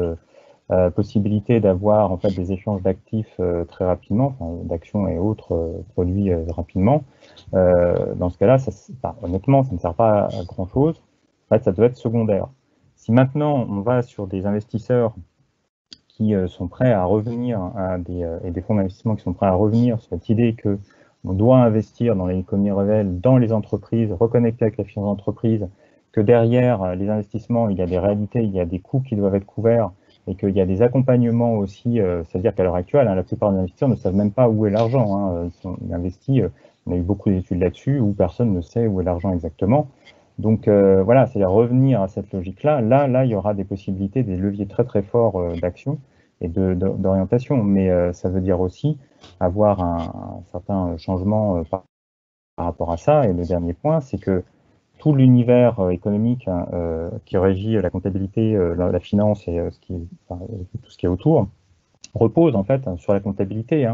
possibilité d'avoir en fait des échanges d'actifs très rapidement, enfin, d'actions et autres produits rapidement, dans ce cas-là, honnêtement, ça ne sert pas à grand-chose. En fait, ça doit être secondaire. Si maintenant on va sur des investisseurs qui sont prêts à revenir et des fonds d'investissement qui sont prêts à revenir sur cette idée que on doit investir dans l'économie réelle, dans les entreprises, reconnecter avec la finance d'entreprise, que derrière les investissements, il y a des réalités, il y a des coûts qui doivent être couverts et qu'il y a des accompagnements aussi, c'est-à-dire qu'à l'heure actuelle, la plupart des investisseurs ne savent même pas où est l'argent. Ils investis, on a eu beaucoup d'études là-dessus, où personne ne sait où est l'argent exactement. Donc voilà, c'est-à-dire revenir à cette logique-là. Là, il y aura des possibilités, des leviers très très forts d'action et d'orientation. Mais ça veut dire aussi avoir un certain changement par rapport à ça. Et le dernier point, c'est que tout l'univers économique qui régit la comptabilité, la finance et tout ce qui est autour repose en fait sur la comptabilité.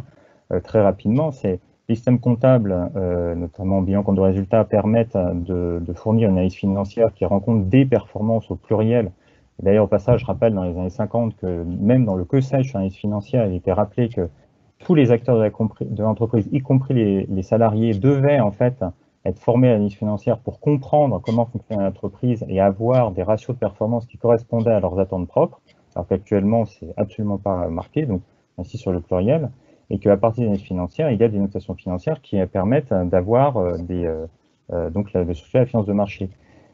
Très rapidement, les systèmes comptables, notamment bilan compte de résultats, permettent de fournir une analyse financière qui rend compte des performances au pluriel. D'ailleurs, au passage, je rappelle dans les années 50 que même dans le que sais-je sur l'analyse financière, il était rappelé que tous les acteurs de l'entreprise, y compris les salariés, devaient en fait être formés à l'analyse financière pour comprendre comment fonctionne l'entreprise et avoir des ratios de performance qui correspondaient à leurs attentes propres, alors qu'actuellement, c'est absolument pas marqué, donc ainsi sur le pluriel, et qu'à partir des analyses financières, il y a des notations financières qui permettent d'avoir donc de soustraire la finance de marché.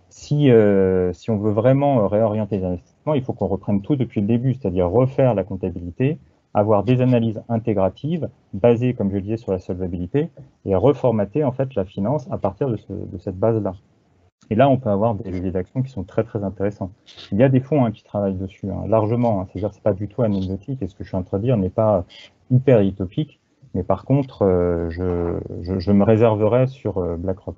Si on veut vraiment réorienter les investissements, il faut qu'on reprenne tout depuis le début, c'est-à-dire refaire la comptabilité, avoir des analyses intégratives basées, comme je le disais, sur la solvabilité et reformater en fait la finance à partir de cette base-là. Et là, on peut avoir des leviers d'action qui sont très très intéressants. Il y a des fonds qui travaillent dessus largement, c'est-à-dire que c'est pas du tout anecdotique et ce que je suis en train de dire n'est pas hyper utopique, mais par contre, je me réserverai sur BlackRock.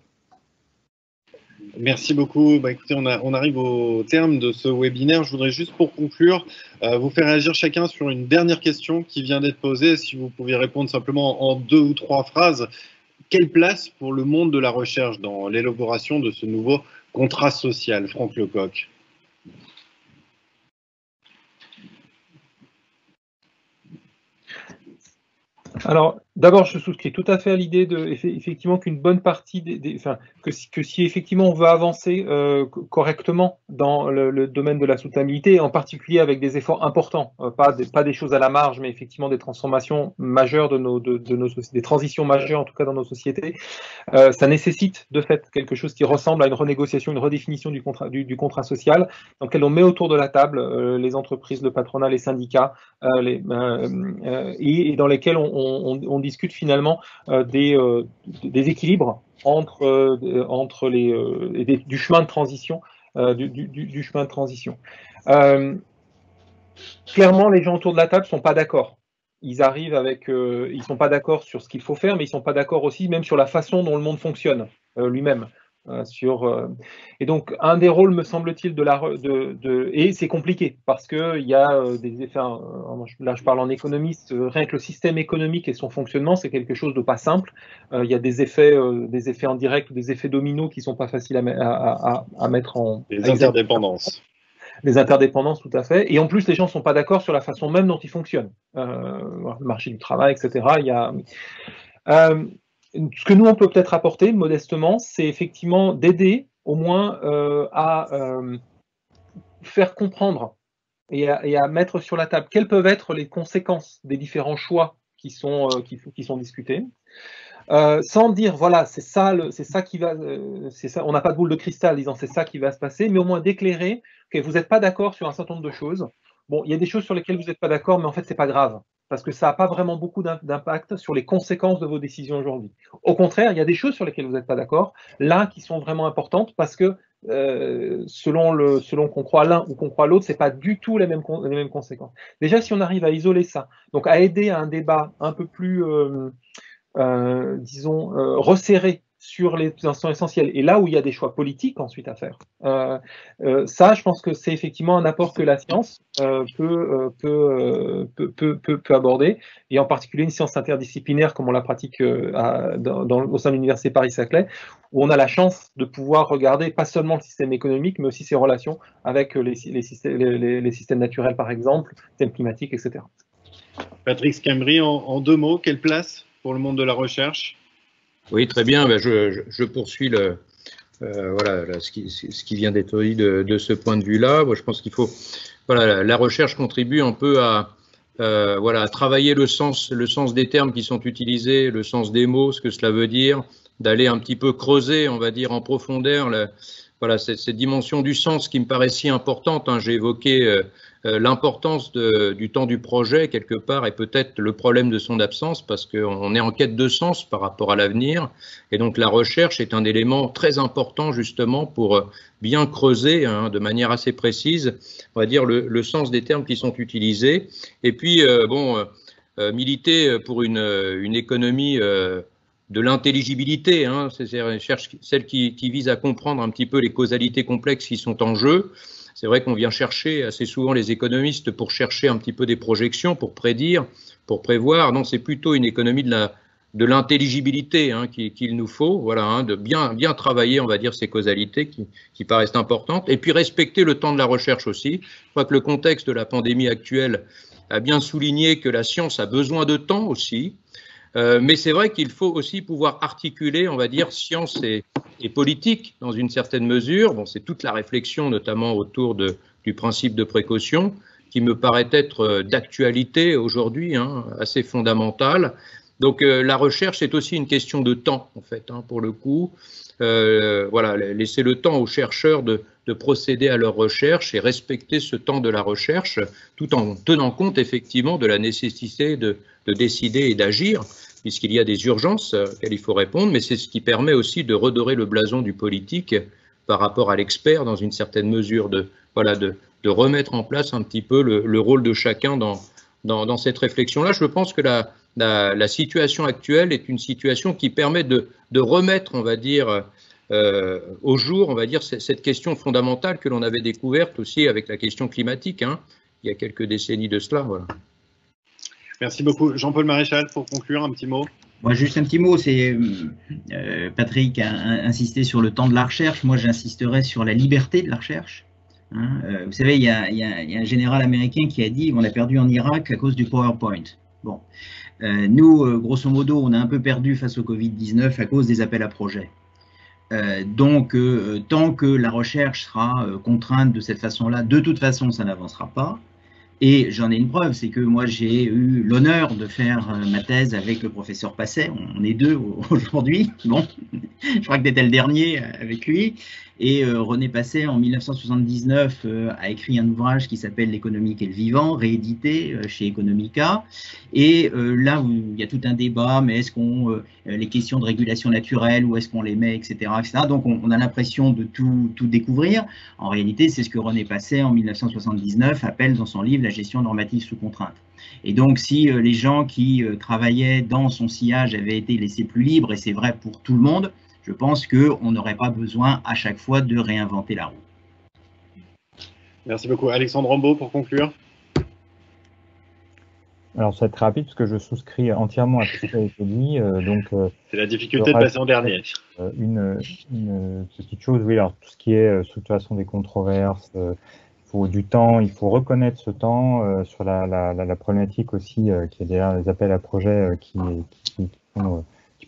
Merci beaucoup. Écoutez, on arrive au terme de ce webinaire. Je voudrais juste pour conclure vous faire réagir chacun sur une dernière question qui vient d'être posée. Si vous pouviez répondre simplement en 2 ou 3 phrases. Quelle place pour le monde de la recherche dans l'élaboration de ce nouveau contrat social, Franck Lecoq? Alors, d'abord, je souscris tout à fait à l'idée effectivement qu'une bonne partie que si effectivement on veut avancer correctement dans le domaine de la soutenabilité, en particulier avec des efforts importants, pas des choses à la marge, mais effectivement des transformations majeures de nos sociétés, des transitions majeures en tout cas dans nos sociétés, ça nécessite de fait quelque chose qui ressemble à une renégociation, une redéfinition du contrat social, dans lequel on met autour de la table les entreprises, le patronat, les syndicats, et dans lesquels on discute finalement des équilibres entre du chemin de transition. Du chemin de transition. Clairement, les gens autour de la table ne sont pas d'accord. Ils arrivent ils sont pas d'accord sur ce qu'il faut faire, mais ils sont pas d'accord aussi même sur la façon dont le monde fonctionne lui-même. Et donc, un des rôles, me semble-t-il, et c'est compliqué, parce qu'il y a des effets, là je parle en économiste, rien que le système économique et son fonctionnement, c'est quelque chose de pas simple. Il y a des effets en direct ou des effets dominos qui sont pas faciles à mettre en... Les interdépendances. Les interdépendances, tout à fait. Et en plus, les gens ne sont pas d'accord sur la façon même dont ils fonctionnent. Le marché du travail, etc. Ce que nous, on peut peut-être apporter, modestement, c'est effectivement d'aider au moins à faire comprendre et à mettre sur la table quelles peuvent être les conséquences des différents choix qui sont discutés. sans dire voilà, c'est ça qui va, c'est ça, on n'a pas de boule de cristal disant c'est ça qui va se passer, mais au moins d'éclairer que vous n'êtes pas d'accord sur un certain nombre de choses. Bon, il y a des choses sur lesquelles vous n'êtes pas d'accord, mais en fait c'est pas grave, parce que ça n'a pas vraiment beaucoup d'impact sur les conséquences de vos décisions aujourd'hui. Au contraire, il y a des choses sur lesquelles vous n'êtes pas d'accord, là qui sont vraiment importantes, parce que selon qu'on croit l'un ou qu'on croit l'autre, c'est pas du tout les mêmes conséquences. Déjà, si on arrive à isoler ça, donc à aider à un débat un peu plus disons, resserré sur les instants essentiels, et là où il y a des choix politiques ensuite à faire. Ça, je pense que c'est effectivement un apport que la science peut aborder, et en particulier une science interdisciplinaire comme on la pratique au sein de l'Université Paris-Saclay, où on a la chance de pouvoir regarder pas seulement le système économique, mais aussi ses relations avec les systèmes naturels, par exemple, systèmes climatiques, etc. Patrick Scambry, en 2 mots, quelle place pour le monde de la recherche? Oui, très bien. Ben, je poursuis voilà, ce qui vient d'être dit de ce point de vue-là. Moi, je pense qu'il faut, voilà, la recherche contribue un peu à voilà, à travailler le sens des termes qui sont utilisés, le sens des mots, ce que cela veut dire, d'aller un petit peu creuser, on va dire, en profondeur, voilà, cette dimension du sens qui me paraît si importante. Hein. J'ai évoqué l'importance du temps du projet, quelque part, et peut-être le problème de son absence, parce qu'on est en quête de sens par rapport à l'avenir. Et donc, la recherche est un élément très important, justement, pour bien creuser, hein, de manière assez précise, on va dire, le sens des termes qui sont utilisés. Et puis, militer pour une économie de l'intelligibilité, hein, celle qui vise à comprendre un petit peu les causalités complexes qui sont en jeu. C'est vrai qu'on vient chercher assez souvent les économistes pour chercher un petit peu des projections, pour prédire, pour prévoir. Non, c'est plutôt une économie de l'intelligibilité, hein, qu'il nous faut, voilà, hein, de bien travailler, on va dire, ces causalités qui paraissent importantes, et puis respecter le temps de la recherche aussi. Je crois que le contexte de la pandémie actuelle a bien souligné que la science a besoin de temps aussi. Mais c'est vrai qu'il faut aussi pouvoir articuler, on va dire, science et politique dans une certaine mesure. Bon, c'est toute la réflexion, notamment autour du principe de précaution, qui me paraît être d'actualité aujourd'hui, hein, assez fondamentale. Donc la recherche, c'est aussi une question de temps, en fait, hein, pour le coup. Voilà, laisser le temps aux chercheurs de procéder à leur recherche et respecter ce temps de la recherche, tout en tenant compte effectivement de la nécessité de décider et d'agir, puisqu'il y a des urgences auxquelles il faut répondre, mais c'est ce qui permet aussi de redorer le blason du politique par rapport à l'expert dans une certaine mesure, de remettre en place un petit peu le rôle de chacun dans cette réflexion-là. Je pense que la situation actuelle est une situation qui permet de remettre, on va dire, au jour, on va dire, cette question fondamentale que l'on avait découverte aussi avec la question climatique, hein, il y a quelques décennies de cela. Voilà. Merci beaucoup. Jean-Paul Maréchal, pour conclure, un petit mot. Moi, juste un petit mot, c'est Patrick a insisté sur le temps de la recherche. Moi, j'insisterai sur la liberté de la recherche. Hein, vous savez, il y a un général américain qui a dit on a perdu en Irak à cause du PowerPoint. Bon, nous, grosso modo, on a un peu perdu face au Covid-19 à cause des appels à projets. Donc, tant que la recherche sera contrainte de cette façon-là, de toute façon, ça n'avancera pas. Et j'en ai une preuve, c'est que moi j'ai eu l'honneur de faire ma thèse avec le professeur Passet, on est 2 aujourd'hui, bon, je crois que tu étais le dernier avec lui, et René Passet en 1979 a écrit un ouvrage qui s'appelle L'économique et le vivant, réédité chez Economica, et là où il y a tout un débat, mais est-ce qu'on, les questions de régulation naturelle, où est-ce qu'on les met, etc., etc. Donc on a l'impression de tout découvrir. En réalité, c'est ce que René Passet en 1979 appelle dans son livre La gestion normative sous contrainte. Et donc si les gens qui travaillaient dans son sillage avaient été laissés plus libres, et c'est vrai pour tout le monde, je pense qu'on n'aurait pas besoin à chaque fois de réinventer la roue. Merci beaucoup. Alexandre Rambaud, pour conclure. Alors, ça va être très rapide parce que je souscris entièrement à tout ce qui a été dit. C'est la difficulté de passer en dernier. Une petite chose, oui, alors tout ce qui est structuration des controverses, il faut du temps, il faut reconnaître ce temps sur la problématique aussi qui est derrière les appels à projets qui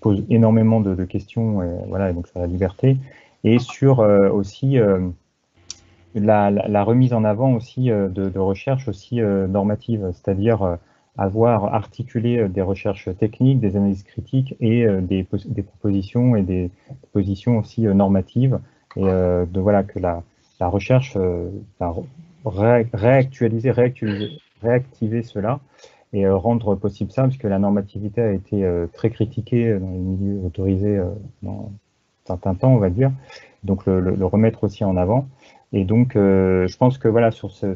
pose énormément de questions, et voilà, donc sur la liberté, et sur aussi la remise en avant aussi de recherche aussi normative, c'est-à-dire avoir articulé des recherches techniques, des analyses critiques et des propositions et des positions aussi normatives, et voilà, que la recherche réactiver cela et rendre possible ça, puisque la normativité a été très critiquée dans les milieux autorisés dans un certain temps, on va dire, donc le remettre aussi en avant. Et donc, je pense que voilà, sur ces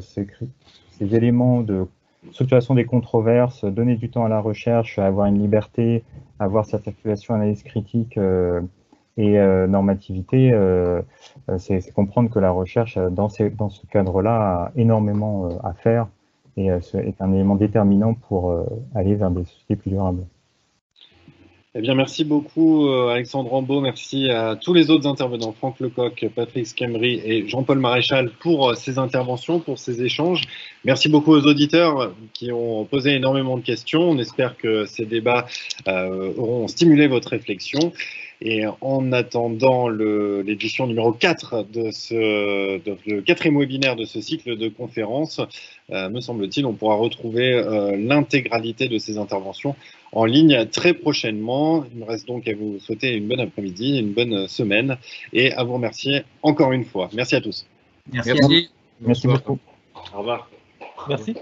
éléments de structuration des controverses, donner du temps à la recherche, avoir une liberté, avoir cette activation analyse critique et normativité, c'est comprendre que la recherche, dans ce cadre-là, a énormément à faire et est un élément déterminant pour aller vers des sociétés plus durables. Eh bien, merci beaucoup Alexandre Rambaud, merci à tous les autres intervenants, Franck Lecoq, Patrick Schembri et Jean-Paul Maréchal pour ces interventions, pour ces échanges. Merci beaucoup aux auditeurs qui ont posé énormément de questions. On espère que ces débats auront stimulé votre réflexion. Et en attendant l'édition numéro 4 le 4e webinaire de ce cycle de conférences, me semble-t-il, on pourra retrouver l'intégralité de ces interventions en ligne très prochainement. Il me reste donc à vous souhaiter une bonne après-midi, une bonne semaine et à vous remercier encore une fois. Merci à tous. Merci. Merci beaucoup. Au revoir. Merci.